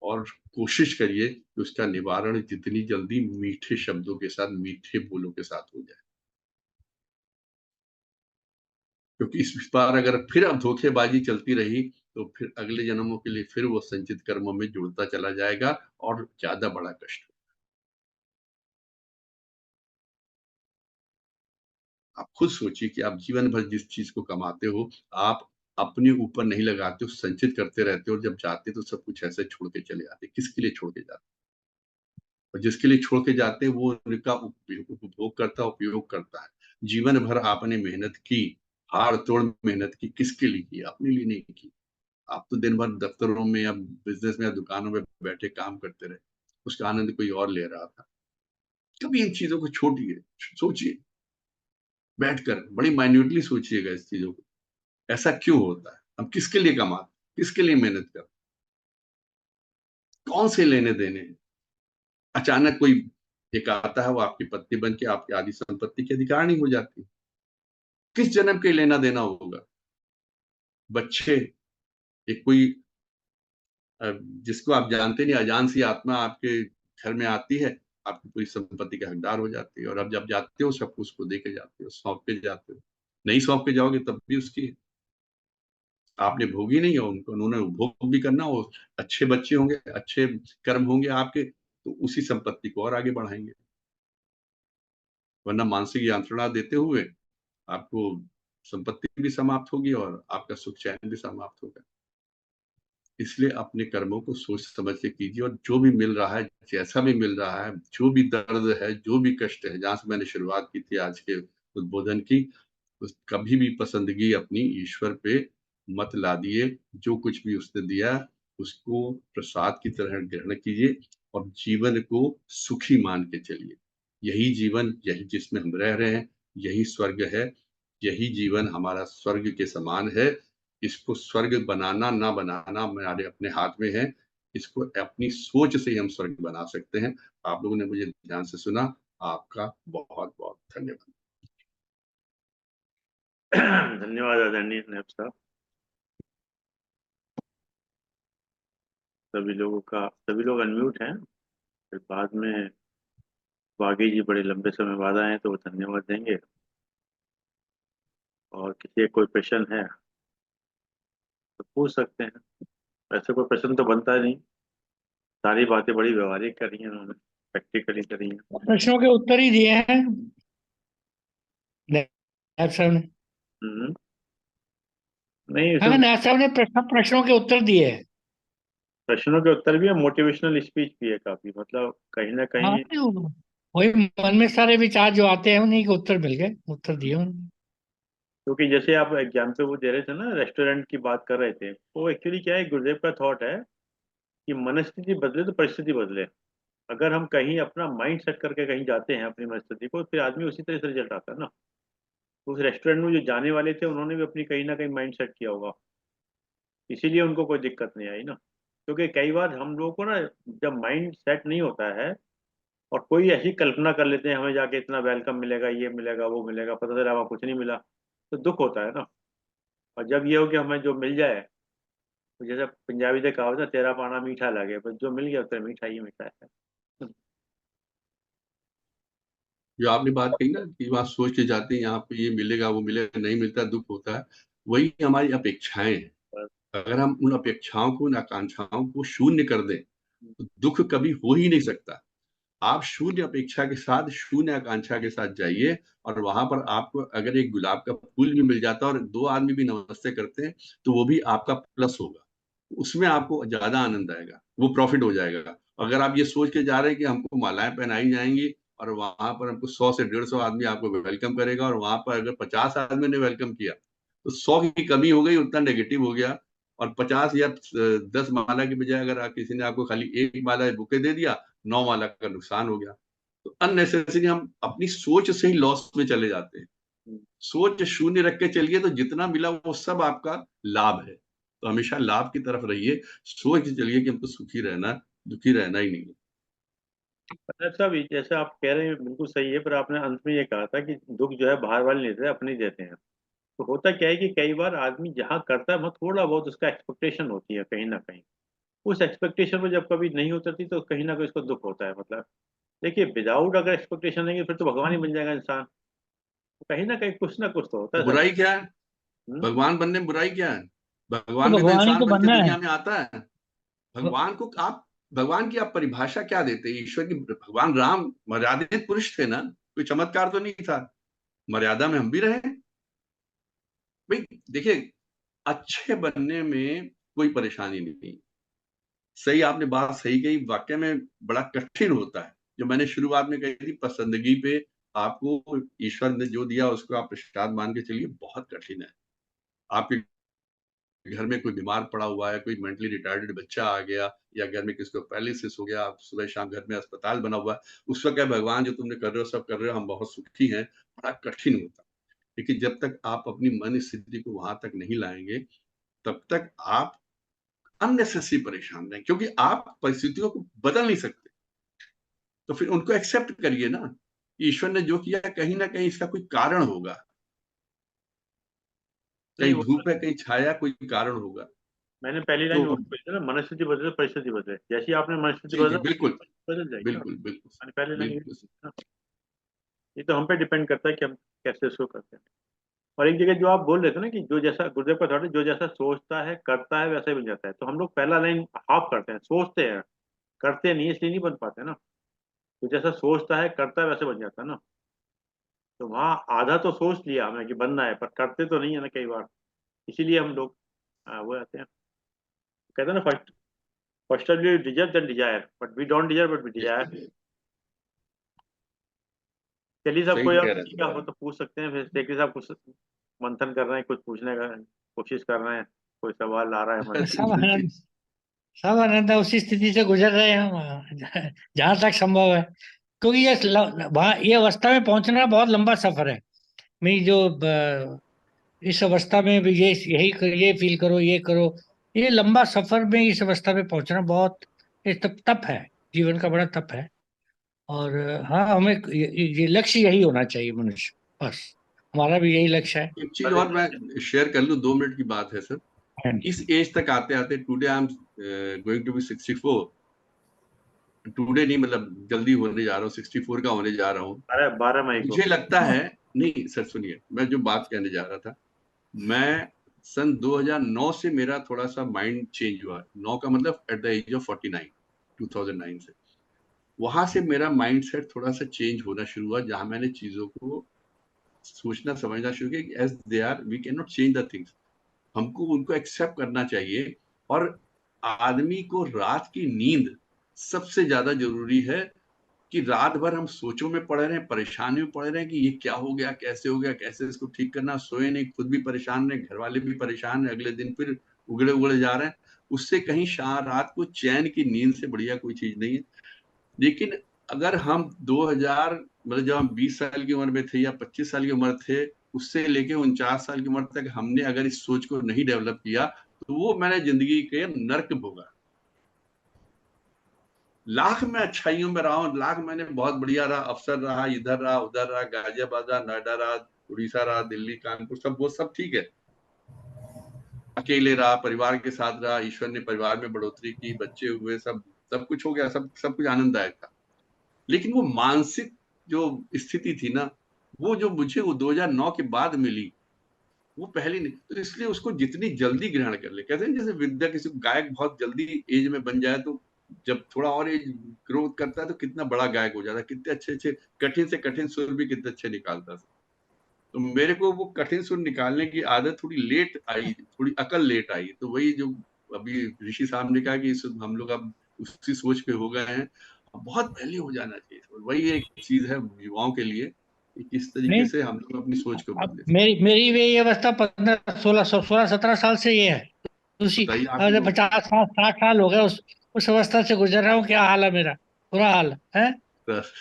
और कोशिश करिए कि उसका निवारण जितनी जल्दी मीठे शब्दों के साथ, मीठे बोलों के साथ हो जाए। क्योंकि इस बार अगर फिर अब धोखेबाजी चलती रही, तो फिर अगले जन्मों के लिए फिर वो संचित कर्मों में जुड़ता चला जाएगा और ज्यादा बड़ा कष्ट। आप खुद सोचिए कि आप जीवन भर जिस चीज को कमाते हो, आप अपने ऊपर नहीं लगाते हो, संचित करते रहते हो, और जब जाते तो सब कुछ ऐसे छोड़ के चले आते। किसके लिए छोड़ के जाते? और जिसके लिए छोड़ के जाते हैं वो उनका उपभोग करता, उपयोग करता है। जीवन भर आपने मेहनत की, हाड़ तोड़ मेहनत की, किसके लिए की? अपने लिए नहीं की। आप तो दिन भर दफ्तरों में या बिजनेस में या दुकानों में बैठे काम करते रहे, उसका आनंद कोई और ले रहा था। कभी इन चीजों को छोड़िए, सोचिए, बैठकर बड़ी माइन्यूटली सोचिएगा इस चीजों को। ऐसा क्यों होता है? हम किसके लिए कमाते, किसके लिए मेहनत करते, कौन से लेने देने हैं? अचानक कोई एक आता है, वो आपकी पत्नी बन के आपकी आधी संपत्ति की अधिकारिणी हो जाती है। किस जन्म के लेना देना होगा? बच्चे, एक कोई जिसको आप जानते नहीं, अजान सी आत्मा आपके घर में आती है, आपकी पूरी संपत्ति का हकदार हो जाती है, और अब जब जाते हो सब कुछ उसको दे के जाते हो, सौंप के जाते हो। नहीं सौंप के जाओगे तब भी उसकी है। आपने भोगी नहीं है उनको, उन्होंने भोग भी करना हो। अच्छे बच्चे होंगे, अच्छे कर्म होंगे आपके, तो उसी संपत्ति को और आगे बढ़ाएंगे। वरना मानसिक यंत्रणा देते हुए आपको संपत्ति भी समाप्त होगी और आपका सुख चैन भी समाप्त होगा। इसलिए अपने कर्मों को सोच समझ के कीजिए, और जो भी मिल रहा है, जैसा भी मिल रहा है, जो भी दर्द है, जो भी कष्ट है, जहां से मैंने शुरुआत की थी आज के उद्बोधन की, उस कभी भी पसंदगी अपनी ईश्वर पे मत ला दिए। जो कुछ भी उसने दिया उसको प्रसाद की तरह ग्रहण कीजिए, और जीवन को सुखी मान के चलिए। यही जीवन, यही जिसमें हम रह रहे हैं, यही स्वर्ग है। यही जीवन हमारा स्वर्ग के समान है। इसको स्वर्ग बनाना ना बनाना हमारे अपने हाथ में है। इसको अपनी सोच से ही हम स्वर्ग बना सकते हैं। आप लोगों ने मुझे ध्यान से सुना, आपका बहुत बहुत धन्यवाद। धन्यवाद आदरणीय नैब साहब। सभी लोग अनम्यूट हैं। फिर बाद में बागी जी बड़े लंबे समय बाद आए हैं तो वो धन्यवाद देंगे। और किसी एक कोई प्रश्न है तो पूछ सकते हैं। ऐसे कोई प्रश्न तो बनता नहीं। सारी बातें बड़ी व्यवहारिक करी हैं उन्होंने, प्रैक्टिकली करी हैं। प्रश्नों के उत्तर ही दिए हैं नायब साहब ने। हम्म। नहीं, हाँ, इसमें नायब साहब ने प्रश्नों के उत्तर दिए हैं। प्रश्नों के उत्तर भी है, मोटिवेशनल स्पीच भी है काफी, मतलब कहीं ना हाँ, कहीं। वही मन में सारे विचार जो आते हैं उन्हीं के उत्तर मिल गए, उत्तर दिए उन्होंने। क्योंकि जैसे आप एग्जाम पे वो दे रहे थे ना, रेस्टोरेंट की बात कर रहे थे, वो एक्चुअली क्या है, गुरुदेव का थॉट है कि मनस्थिति बदले तो परिस्थिति बदले। अगर हम कहीं अपना माइंड सेट करके कहीं जाते हैं अपनी मनस्थिति को, फिर आदमी उसी तरह से रिजल्ट आता है ना। तो उस रेस्टोरेंट में जो जाने वाले थे उन्होंने भी अपनी कहीं ना कहीं माइंड सेट किया होगा, इसीलिए उनको कोई दिक्कत नहीं आई ना। क्योंकि कई बार हम लोगों को ना, जब माइंड सेट नहीं होता है और कोई ऐसी कल्पना कर लेते हैं हमें जाके इतना वेलकम मिलेगा, ये मिलेगा, वो मिलेगा, पता चला वहाँ कुछ नहीं मिला, तो दुख होता है ना। और जब ये हो कि हमें जो मिल जाए, तो जैसे पंजाबी से कहावत है, तेरा पाना मीठा लगे, बस जो मिल गया तो मीठा ही मीठा है। जो आपने बात कही ना कि वहां सोच के जाते हैं यहाँ पे ये मिलेगा वो मिलेगा, नहीं मिलता दुख होता है, वही हमारी अपेक्षाएं हैं। अगर हम उन अपेक्षाओं को, उन आकांक्षाओं को शून्य कर दें तो दुख कभी हो ही नहीं सकता। आप शून्य अपेक्षा के साथ, शून्य आकांक्षा के साथ जाइए, और वहां पर आपको अगर एक गुलाब का फूल भी मिल जाता है और दो आदमी भी नमस्ते करते हैं तो वो भी आपका प्लस होगा, उसमें आपको ज्यादा आनंद आएगा, वो प्रॉफिट हो जाएगा। अगर आप ये सोच के जा रहे हैं कि हमको मालाएं पहनाई जाएंगी और वहां पर हमको 100 से 150 आदमी आपको वेलकम करेगा, और वहां पर अगर 50 आदमी ने वेलकम किया तो 100 की कमी हो गई, उतना नेगेटिव हो गया। और 50 या 10 माला की बजाय अगर किसी ने आपको खाली एक माला बुके दे दिया, 9 माला का नुकसान हो गया। तो अननेसेसरी हम अपनी सोच से ही लॉस में चले जाते हैं। सोच शून्य रख के चलिए तो जितना मिला वो सब आपका लाभ है। तो हमेशा लाभ की तरफ रहिए, सोच के चलिए कि हमको सुखी रहना, दुखी रहना ही नहीं है। साहब, जैसे आप कह रहे हैं बिल्कुल सही है, पर आपने अंत में ये कहा था कि दुख जो है बाहर वाले नहीं देते, अपने ही देते हैं। तो होता क्या है कि कई बार आदमी जहाँ करता है वहाँ थोड़ा बहुत उसका एक्सपेक्टेशन होती है कहीं ना कहीं, उस एक्सपेक्टेशन में जब कभी नहीं उतरती तो कहीं ना कहीं उसको दुख होता है। मतलब देखिए, विदाउट अगर एक्सपेक्टेशन नहीं फिर तो भगवान ही बन जाएगा इंसान। तो कहीं ना कुछ तो होता तो है सर। बुराई क्या है? हम्म। भगवान बनने में बुराई क्या है? तो भगवान भी तो भगवान ही इंसान तो बन के बनना है। दुनिया में आता है। भगवान को आप, भगवान की आप परिभाषा क्या देते हैं? ईश्वर की, भगवान राम मर्यादित पुरुष थे ना, कोई चमत्कार तो नहीं था। मर्यादा में हम भी रहे भाई। देखिए, अच्छे बनने में कोई परेशानी नहीं। सही, आपने बात सही कही, वाकई में बड़ा कठिन होता है। जो मैंने शुरुआत में कही थी, पसंदगी पे आपको ईश्वर ने जो दिया उसको आप प्रसाद मान के चलिए, बहुत कठिन है। आपके घर में कोई बीमार पड़ा हुआ है, कोई मेंटली रिटार्डेड बच्चा आ गया, या घर में किसी को पैरालिसिस हो गया, आप सुबह शाम घर में अस्पताल बना हुआ है, उस वक्त क्या भगवान जो तुमने कर रहे हो सब कर रहे हो, हम बहुत सुखी हैं, बड़ा कठिन होता है। लेकिन जब तक आप अपनी मन स्थिति को वहां तक नहीं लाएंगे, तब तक आप अननेसेसरी परेशान रहें, क्योंकि आप परिस्थितियों को बदल नहीं सकते। तो फिर उनको एक्सेप्ट करिए ना, ईश्वर ने जो किया कहीं ना कहीं इसका कोई कारण होगा। नहीं कहीं वो धूप है, कहीं छाया, कोई कारण होगा। मैंने पहली लाइन तो वो बोली थी ना, मनस्थिति बदले परिस्थिति बदले। जैसी आपने मनस्थिति जी जी, बदला बिल्कुल बदल जाएगी ना। बिल्कुल बिल्कुल मैंने पहली लाइन बिल्कुल। ना, ये तो हम पे डिपेंड करता है कि हम कैसे उसको करते हैं। और एक जगह जो आप बोल रहे थे ना कि जो जैसा गुरुदेव का थॉट है, जो जैसा सोचता है करता है वैसा ही बन जाता है, तो हम लोग पहला लाइन हाफ करते हैं, सोचते हैं करते नहीं, इसलिए नहीं बन पाते ना। तो जैसा सोचता है करता है वैसे बन जाता है ना। तो वहाँ आधा तो सोच लिया हमने कि बनना है, पर करते तो नहीं है ना कई बार। इसीलिए हम लोग वो आते हैं, कहते हैं ना, first first we deserve then desire, but we don't deserve but we desire. चलिए, सब सही कोई कह आप रहे किसी हैं। का हो तो पूछ सकते हैं। फिर देखिए साहब कुछ मंथन कर रहे हैं, कुछ पूछने का कोशिश कर रहे हैं, कोई सवाल आ रहा है मन में। सब जी जी। आनंद, सब आनंद उसी स्थिति से गुजर रहे हैं हम, जहां तक संभव है। क्योंकि वहाँ ये अवस्था में पहुंचना बहुत लंबा सफर है। मैं जो इस अवस्था में भी ये फील करो, ये करो, ये लंबा सफर में इस अवस्था में पहुंचना बहुत, ये तप है, जीवन का बड़ा तप है। और हाँ, हमें ये लक्ष्य यही होना चाहिए मनुष्य, बस हमारा भी यही लक्ष्य है। एक चीज और मैं शेयर कर लूं, 2 मिनट की बात है सर। हाँ जी। इस एज तक आते आते, today I am going to be 64। Today नहीं, मतलब जल्दी होने जा रहा हूँ, 64 का होने जा रहा हूँ। 12 मई को। मुझे लगता है, नहीं सर सुनिए, मैं जो बात कहने जा रहा था, मैं सन 2009 से मेरा थोड़ा सा माइंड चेंज हुआ। 9 का मतलब एट द एज ऑफ 49, 2009 से वहां से मेरा माइंड सेट थोड़ा सा चेंज होना शुरू हुआ, जहां मैंने चीजों को सोचना समझना शुरू किया, as they are we can not change the things. हमको उनको एक्सेप्ट करना चाहिए। और आदमी को रात की नींद सबसे ज्यादा जरूरी है। कि रात भर हम सोचों में पड़े रहे, परेशानी में पड़े रहे कि ये क्या हो गया, कैसे हो गया, कैसे इसको ठीक करना, सोए नहीं, खुद भी परेशान रहे, घर वाले भी परेशान है, अगले दिन फिर उगड़े उगड़े जा रहे हैं। उससे कहीं शाम रात को चैन की नींद से बढ़िया कोई चीज नहीं है। लेकिन अगर हम 2000, मतलब जब हम 20 साल की उम्र में थे या 25 साल की उम्र थे, उससे लेके 49 साल की उम्र तक हमने अगर इस सोच को नहीं डेवलप किया, तो वो मैंने जिंदगी के नर्क भोगा। लाख मैं अच्छाइयों में रहा हूँ, लाख मैंने बहुत बढ़िया रहा, अफसर रहा, इधर रहा, उधर रहा, गाजियाबाद रहा, नोएडा रहा, उड़ीसा रहा, दिल्ली, कानपुर, सब वो सब ठीक है। अकेले रहा, परिवार के साथ रहा, ईश्वर ने परिवार में बढ़ोतरी की, बच्चे हुए, सब सब कुछ हो गया, सब कुछ आनंददायक था। लेकिन वो मानसिक जो स्थिति थी ना, वो जो मुझे वो 2009 के बाद मिली, वो पहले नहीं। तो इसलिए उसको जितनी जल्दी ग्रहण कर ले, कहते हैं जैसे विद्या, किसी गायक बहुत जल्दी एज में बन जाए, तो जब थोड़ा और एज ग्रोथ करता है तो कितना बड़ा गायक हो जाता है, कितने अच्छे अच्छे कठिन से कठिन सुर भी कितने अच्छे निकालता था। तो मेरे को वो कठिन सुर निकालने की आदत थोड़ी लेट आई, थोड़ी अकल लेट आई। तो वही जो अभी ऋषि साहब ने कहा कि हम लोग अब उसी सोच पे हो गए हैं, बहुत पहले हो जाना चाहिए। वही एक चीज है युवाओं के लिए कि किस तरीके नहीं, से हम लोग अपनी सोच को अब बदले। मेरी मेरी भी ये अवस्था 15 16 17 साल से ये है। उसी बताइए आपकी 50 60 60 साल हो गए उस अवस्था से गुजर रहा हूँ। क्या हाल है मेरा, बुरा हाल है। सर।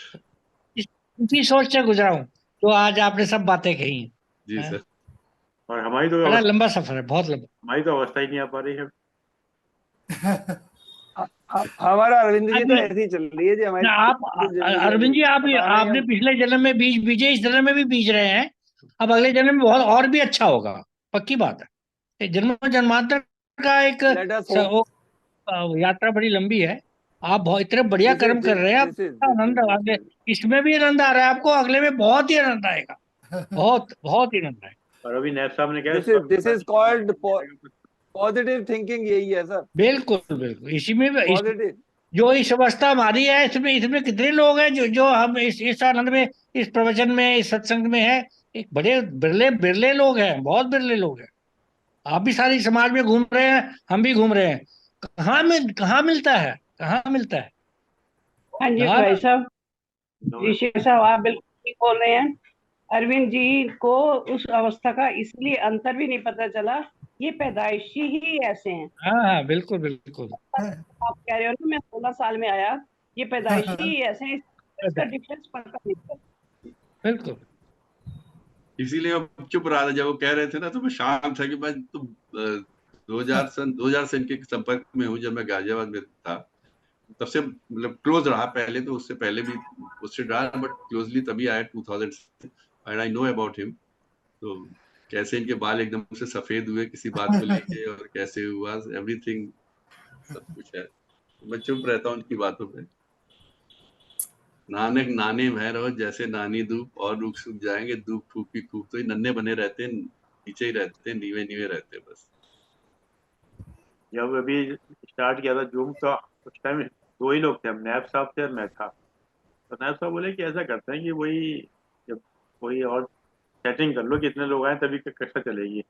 इसी सोच से गुजरा हूँ जो आज आपने सब बातें कही जी हैं। सर। और हमारी तो बड़ा अवस्था लंबा सफर है, बहुत लंबा। हमारी तो अवस्था ही नहीं आ पा रही है। हमारा अरविंद जी तो अभी ऐसी ही चल रही है जी, हमारी आप तो जिंदगी अरविंद अभी जी, आप पता नहीं आपने हम। पिछले जन्म में बीज बीजे, इस जन्म में भी बीज रहे हैं। अब अगले जन्म में बहुत और भी अच्छा होगा, पक्की बात है। ये जन्म जन्मांतर का एक लेट अस वो, होप। यात्रा बड़ी लंबी है। आप बहुत इतने बढ़िया दिस इज कर्म कर रहे हैं, आप दिस आनंद इज आगे। इसमें भी आनंद आ रहा है आपको, अगले में बहुत ही आनंद आएगा, बहुत बहुत ही आनंद आएगा। और अभी नैब साहब ने कहा this is called positive thinking, यही है सर। बिल्कुल बिल्कुल, इसी में भी पॉजिटिव। जो इस अवस्था हमारी है, इसमें इसमें कितने लोग हैं जो जो हम इस आनंद में, इस प्रवचन में, इस सत्संग में है। एक बड़े बिरले बिरले लोग हैं, बहुत बिरले लोग हैं। आप भी सारी समाज में घूम रहे हैं, हम भी घूम रहे हैं। कहाँ मिलता है, कहाँ मिलता है। हाँ जी यहाँ भाई साहब, ऋषि साहब आप बिल्कुल ठीक बोल रहे हैं। अरविंद जी को उस अवस्था का इसलिए अंतर भी नहीं पता चला, ये पैदाइशी ही ऐसे हैं। हाँ हाँ, बिल्कुल बिल्कुल आप कह रहे हो ना मैं 16 साल में आया, ये पैदाइशी ही ऐसे हैं, इसका डिफरेंस पता नहीं चला। बिल्कुल। इसीलिए अब चुप रहा था जब वो कह रहे थे ना, तो मैं शांत था कि मैं तो 2000 से इनके संपर्क में हूँ। जब मैं गाजियाबाद में था तब से मतलब क्लोज रहा, पहले तो उससे पहले भी उससे रहा, बट क्लोजली तभी आया 2000 से, and I know about him. तो कैसे इनके बाल एकदम से सफेद हुए किसी बात को लेके, और कैसे हुआ एवरीथिंग, सब कुछ है। मैं चुप रहता हूँ उनकी बातों पे। नानक नाने भैरव जैसे नानी धूप, और रुख सूख जाएंगे धूप फूक की खूब। तो ये नन्हे बने रहते हैं, नीचे ही रहते हैं, नीवे नीवे रहते हैं बस। जब अभी स्टार्ट किया था जूम, तो उस टाइम दो ही लोग थे, हम नैब साहब थे और मैं था। तो नैब साहब बोले कि ऐसा करते हैं कि वही, जब कोई और सेटिंग कर लो, कितने लोग आए तभी कक्षा चलेगी।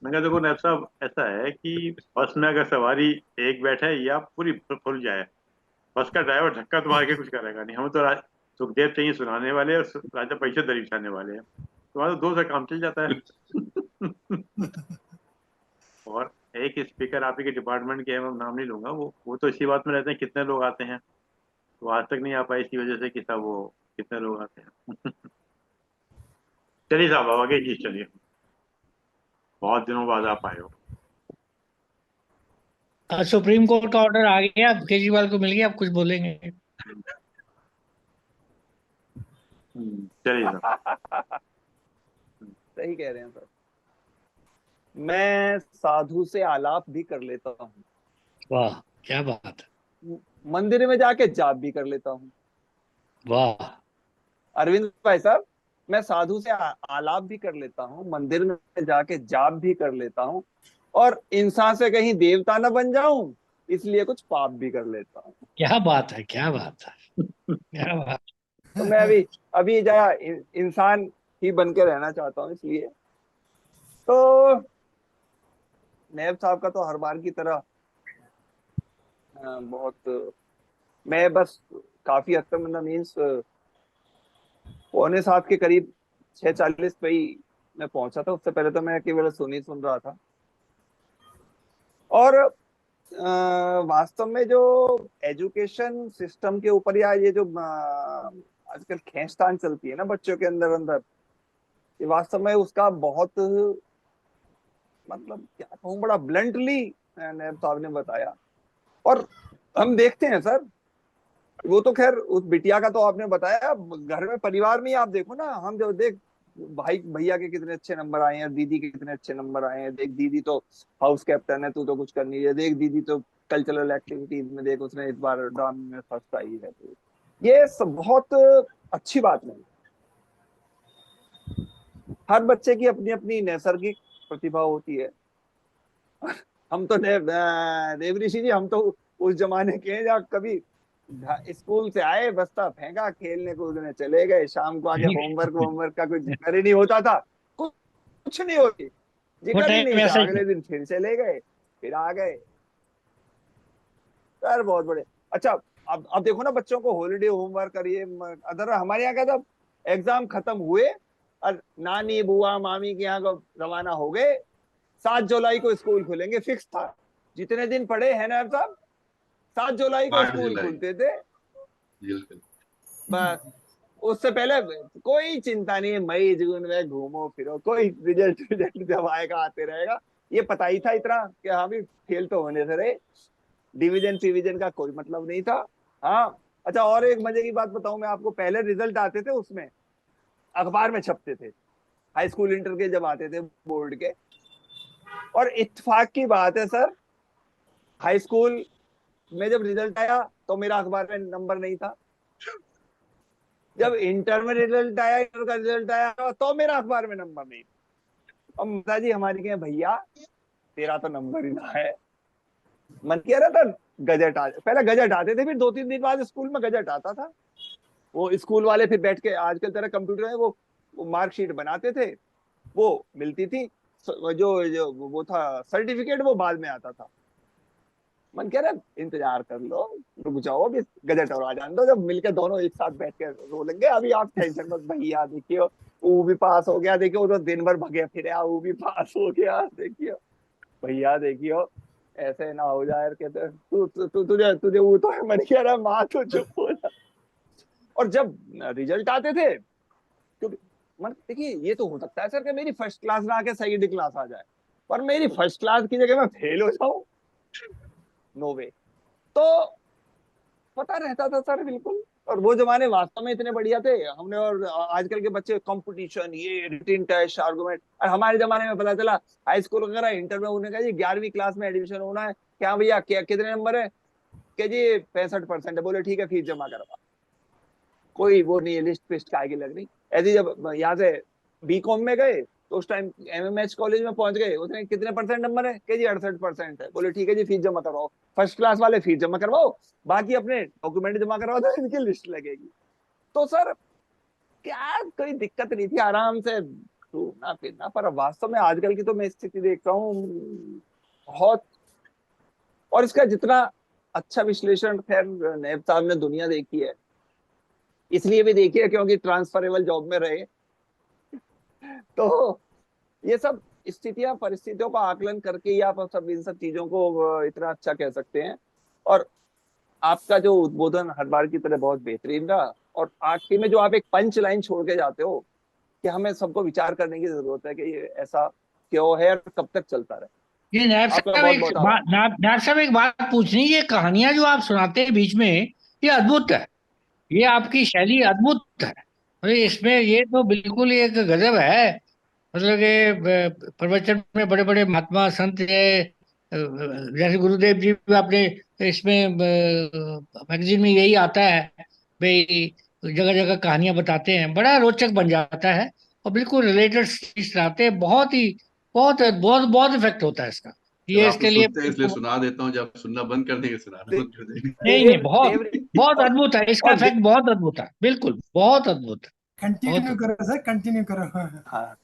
मैं कहा देखो नैब साहब, ऐसा है कि बस में अगर सवारी एक बैठे या पूरी फुल जाए, बस का ड्राइवर धक्का तो मार के कुछ करेगा नहीं। हम तो सुखदेव चाहिए सुनाने वाले, और राजा पैसे दरीचाने वाले हैं, तो वहां तो दो से काम चल जाता है। और एक स्पीकर आप ही के डिपार्टमेंट के हैं, मैं नाम नहीं लूंगा, वो तो इसी बात में रहते हैं कितने लोग आते हैं। तो आज तक नहीं आ पाए इसी वजह से कि सब वो कितने लोग आते हैं। चलिए साहब, अब आगे जी चलिए, बहुत दिनों बाद आप आए हो। सुप्रीम कोर्ट का ऑर्डर आ गया, अब केजरीवाल को मिल गया, अब कुछ बोलेंगे। चलिए साहब। सही कह रहे हैं सर। मैं साधु से आलाप भी कर लेता हूँ, वाह, क्या बात है। मंदिर में जाके जाप भी कर लेता हूँ। वाह, अरविंद भाई साहब, मैं साधु से आलाप भी कर लेता हूँ, मंदिर में जाके जाप भी कर लेता हूँ, और इंसान से कहीं देवता न बन जाऊं इसलिए कुछ पाप भी कर लेता हूँ। क्या बात है, क्या बात है, क्या बात। तो मैं अभी अभी जरा इंसान ही बन के रहना चाहता हूँ, इसलिए तो नैब साहब का तो हर बार की तरह बहुत, मैं बस काफी हद तक मतलब मीन्स 6:45 के करीब 6:40 पे ही मैं पहुंचा था। उससे पहले तो मैं केवल सुन रहा था। और वास्तव में जो एजुकेशन सिस्टम के ऊपर, या ये जो आजकल खींचतान चलती है ना बच्चों के अंदर अंदर, ये वास्तव में उसका बहुत, मतलब क्या कहूँ, बड़ा ब्लंटली नैब साहब ने बताया। और हम देखते हैं सर, वो तो खैर उस बिटिया का तो आपने बताया, घर में परिवार में ही आप देखो ना, हम जो देख भाई भैया के कितने अच्छे नंबर आए हैं, दीदी के कितने अच्छे नंबर आए हैं, देख दीदी तो हाउस कैप्टन है, तू तो कुछ कर नहीं है, देख दीदी तो कल्चरल एक्टिविटीज में देख उसने इस बार ड्रामे में फर्स्ट आई है। तो ये सब बहुत अच्छी बात नहीं। हर बच्चे की अपनी अपनी नैसर्गिक प्रतिभा होती है। हम तो देवऋषि जी, हम तो उस जमाने के हैं जहाँ कभी स्कूल से आए, बस्ता फेंका, खेलने कूदने चले गए, शाम को आके होमवर्क का कोई जिक्र ही नहीं होता था, कुछ नहीं होती, वो जिक्र ही टाइम नहीं था। ऐसा ही अगले दिन फिर चले गए, फिर आ गए। यार बहुत बड़े। अच्छा, अब देखो ना, बच्चों को हॉलीडे होमवर्क करिए। अदर हमारे यहाँ का जब एग्जाम खत्म हुए और नानी बुआ मामी के यहाँ को रवाना हो गए, 7 जुलाई को स्कूल खुलेंगे, फिक्स था। जितने दिन पढ़े हैं ना साहब, 7 जुलाई को 8 स्कूल जुलाई खुलते थे बिल्कुल। बस। उससे पहले कोई चिंता नहीं, मई जून में घूमो फिरो, कोई रिजल्ट रिजल्ट जब आएगा आते रहेगा। ये पता ही था इतना कि हाँ भी फेल तो होने से रहे, डिवीजन फिविजन का कोई मतलब नहीं था। हाँ। अच्छा, और एक मजे की बात बताऊं मैं आपको, पहले रिजल्ट आते थे उसमें अखबार में छपते थे, हाई स्कूल इंटर के जब आते थे बोर्ड के। और इत्तेफाक की बात है सर, हाई स्कूल में जब रिजल्ट आया तो मेरा अखबार में नंबर नहीं था, जब इंटर में रिजल्ट आया, इंटर का रिजल्ट आया तो मेरा अखबार में नंबर नहीं। अब माता जी हमारी कहे भैया तेरा तो नंबर ही ना है। मन कह रहा था गजट आ, पहले गजट आते थे, फिर 2-3 दिन बाद स्कूल में गजट आता था। वो स्कूल वाले फिर बैठ के, आजकल तरह कंप्यूटर में वो मार्कशीट बनाते थे, वो मिलती थी। जो वो था सर्टिफिकेट, वो बाद में आता था। मन कह रहा इंतजार कर लो, रुक जाओ, अभी गजट और आ जाने दो, जब मिलके दोनों एक साथ बैठ के रो लेंगे। अभी आप टेंशन मत भैया, देखियो वो भी पास हो गया, देखियो वो तो दिन भर भगे फिरे, वो भी पास हो गया, देखियो भैया देखियो, ऐसे ना हो जाए। कहते तुझे वो तो है। मन कह रहा माँ तो चुप हो जा। और जब रिजल्ट आते थे, क्योंकि मन देखिए, ये तो हो सकता है सर कि मेरी फर्स्ट क्लास ना आके सेकंड क्लास आ जाए, पर मेरी फर्स्ट क्लास की जगह मैं फेल हो जाऊं, नो वे। तो पता रहता था सर, बिल्कुल। और वो जमाने वास्तव में इतने बढ़िया थे हमने। और आजकल के बच्चे कंपटीशन, ये रिटन टेस्ट, आर्गुमेंट। और हमारे जमाने में पता चला हाई स्कूल वगैरह इंटर में उन्हें कहा जी 11वीं क्लास में एडमिशन होना है, क्या भैया क्या कितने नंबर है, क्या जी 65% है। बोले ठीक है फीस जमा करवा। कोई वो नहीं है, लिस्ट फिस्ट काय की लग रही। ऐसे जब यहाँ से बीकॉम में गए तो उस टाइम एमएमएच कॉलेज में पहुंच गए, उसने कितने परसेंट नंबर है, कि जी 68% है। बोले ठीक है जी फीस जमा करवाओ। फर्स्ट क्लास वाले फीस जमा करवाओ, बाकी अपने डॉक्यूमेंट जमा करवाओ, तो इनकी लिस्ट लगेगी। तो सर क्या कोई दिक्कत नहीं थी, आराम से घूमना फिरना। पर वास्तव में आजकल की तो मैं स्थिति देख रहा हूँ बहुत। और इसका जितना अच्छा विश्लेषण खैर नैब साहब ने दुनिया देखी है, इसलिए भी देखी है क्योंकि ट्रांसफरेबल जॉब में रहे। तो ये सब स्थितियां, परिस्थितियों का आकलन करके ही आप सब इन सब चीजों को इतना अच्छा कह सकते हैं। और आपका जो उद्बोधन हर बार की तरह बहुत बेहतरीन रहा। और आखिर में जो आप एक पंच लाइन छोड़ के जाते हो कि हमें सबको विचार करने की जरूरत है कि ये ऐसा क्यों है और कब तक चलता रहे। ये नायब आपका साहब बहुत एक बहुत आभार। नायब साहब एक बात पूछनी, ये कहानियां जो आप सुनाते हैं बीच में, ये अद्भुत है। ये आपकी शैली अद्भुत है। अरे इसमें ये तो बिल्कुल ही एक गजब है। मतलब कि प्रवचन में बड़े बड़े महात्मा संत है, जैसे गुरुदेव जी भी आपने इसमें मैगजीन में यही आता है भाई, जगह जगह कहानियां बताते हैं, बड़ा रोचक बन जाता है। और बिल्कुल रिलेटेड चीज लाते हैं, बहुत ही बहुत बहुत बहुत इफेक्ट होता है इसका। जब ये आप इसके लिए सुनते हैं इसलिए सुना देता हूँ, जब सुनना बंद कर देंगे सुनाना बंद कर देंगे। नहीं नहीं, देव बहुत देव बहुत और, अद्भुत है, इसका और इफेक्ट बहुत अद्भुत है, बिल्कुल बहुत अद्भुत है, बहुत कंटिन्यू अद्भुत। करो सर, कंटिन्यू करो। हाँ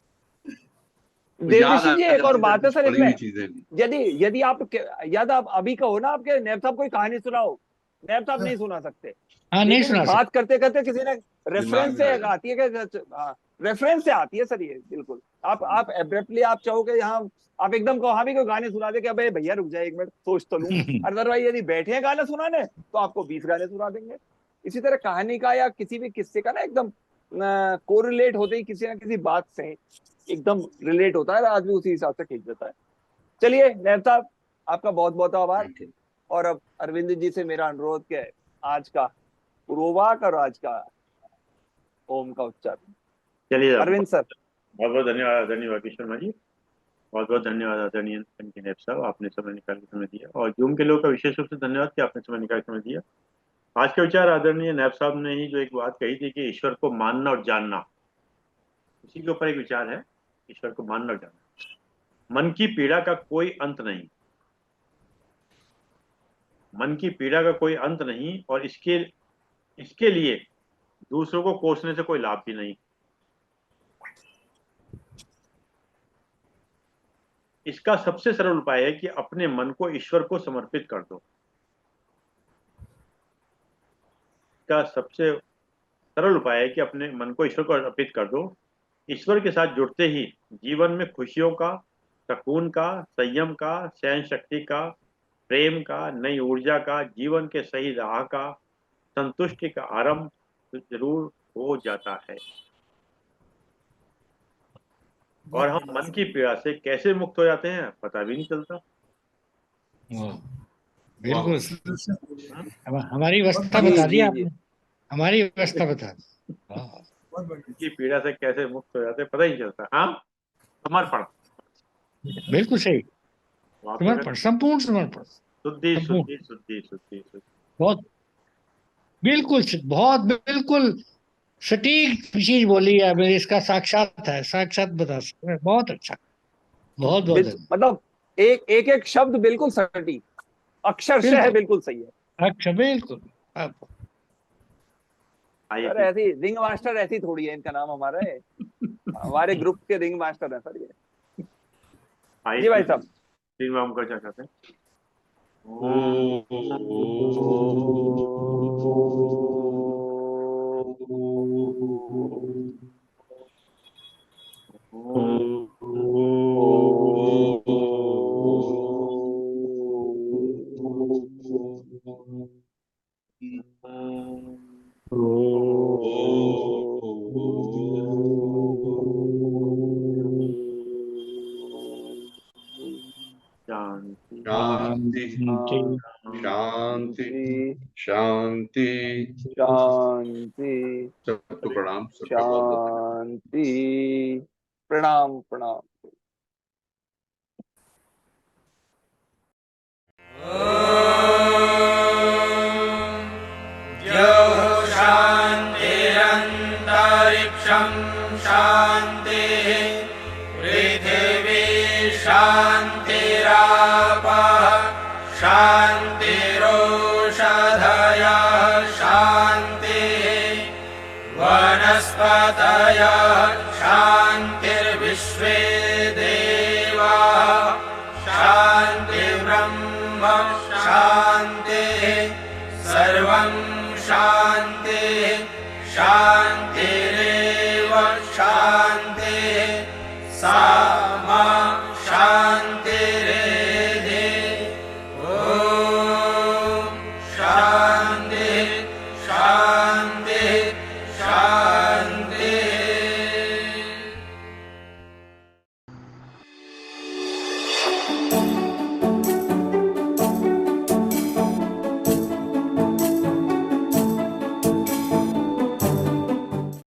वो याद देवऋषि आ जी, एक और जाती है बात है कुछ सर पढ़ी इसमें। हुई चीजें भी। यदि यदि आप यदि आप अभी कहो ना आपके नैब साहब कोई कहानी सुनाओ, नैब साहब नहीं सुना सकते। हाँ नहीं लेकिन सुना सकते। बात करते करते किसी ने दिमाग रेफरेंस में से आ एक जाती आती है कि हाँ, रेफरेंस से आती है सर ये, बिल्कुल। आप एब्रप्टली आप चाहो कि यहाँ आप एकदम कहो हाँ भी कोई गाने सुना दे, कि अबे भैया रुक जाए एक मिनट सोच तो लूं। अदरवाइज यदि बैठे हैं गाने सुनाने तो आपको 20 गाने सुना देंगे। इसी तरह कहानी का या किसी भी किस्से का ना एकदम कोरिलेट होते ही किसी ना किसी बात से एकदम रिलेट होता है, आदमी उसी हिसाब से खींच देता है। चलिए नैब साहब, आपका बहुत बहुत आभार। है। और अब अरविंद जी से मेरा अनुरोध क्या है, आज का पुरोवा करो आज का ओम का उच्चारण। चलिए अरविंद सर, बहुत बहुत धन्यवाद आदरणीय वाकी शर्मा जी, बहुत बहुत धन्यवाद आदरणीय एनके नैब साहब, आपने समय निकाल के समय दिया, और जूम के लोगों का विशेष रूप से धन्यवाद कि आपने समय निकाल के समय दिया। आज के विचार आदरणीय नैब साहब ने ही जो एक बात कही थी कि ईश्वर को मानना और जानना, इसी के ऊपर एक विचार है, ईश्वर को मानना और जानना। मन की पीड़ा का कोई अंत नहीं, मन की पीड़ा का कोई अंत नहीं, और इसके लिए दूसरों को कोसने से कोई लाभ भी नहीं। इसका सबसे सरल उपाय है कि अपने मन को ईश्वर को समर्पित कर दो। इसका सबसे सरल उपाय है कि अपने मन को ईश्वर को अर्पित कर दो। ईश्वर के साथ जुड़ते ही जीवन में खुशियों का, सुकून का, संयम का, सहन शक्ति का, प्रेम का, नई ऊर्जा का, जीवन के सही राह का, संतुष्टि का आरंभ जरूर हो जाता है। और हम मन की पीड़ा से कैसे मुक्त हो जाते हैं पता भी नहीं चलता। बिल्कुल, हमारी व्यवस्था बता दी आपने, हमारी व्यवस्था बता दी। की पीड़ा से कैसे मुक्त हो जाते पता ही नहीं चलता। हाँ, समर्पण, बिल्कुल सही, समर्पण, संपूर्ण समर्पण, शुद्धि शुद्धि शुद्धि शुद्धि शुद्धि, बहुत बिल्कुल, बहुत बिल्कुल सटीक चीज बोली है, मेरे इसका साक्षात है, साक्षात बता सकते हैं। बहुत अच्छा, बहुत बहुत मतलब एक शब्द बिल्कुल सटीक, अक्षरशः बिल्कुल सही है। अच्छा, बिल्कुल। सर ऐसी रिंग मास्टर ऐसी थोड़ी है, इनका नाम हमारा है, हमारे ग्रुप के रिंग मास्टर है सर ये। जी भाई साहब, तीन बार क्या कहते हैं? शांति शांति शांति शांति, सबको प्रणाम, शांति, प्रणाम प्रणाम। शान्तिरन्तरिक्षं शान्तिः, पृथिवी शान्तिरापः शान्तिरोषधयः शान्तिः, वनस्पतयः शान्तिर्विश्वे देवाः शान्तिर्ब्रह्म शान्तिः, सर्वं शान्तिः शान्तिरेव शान्तिः।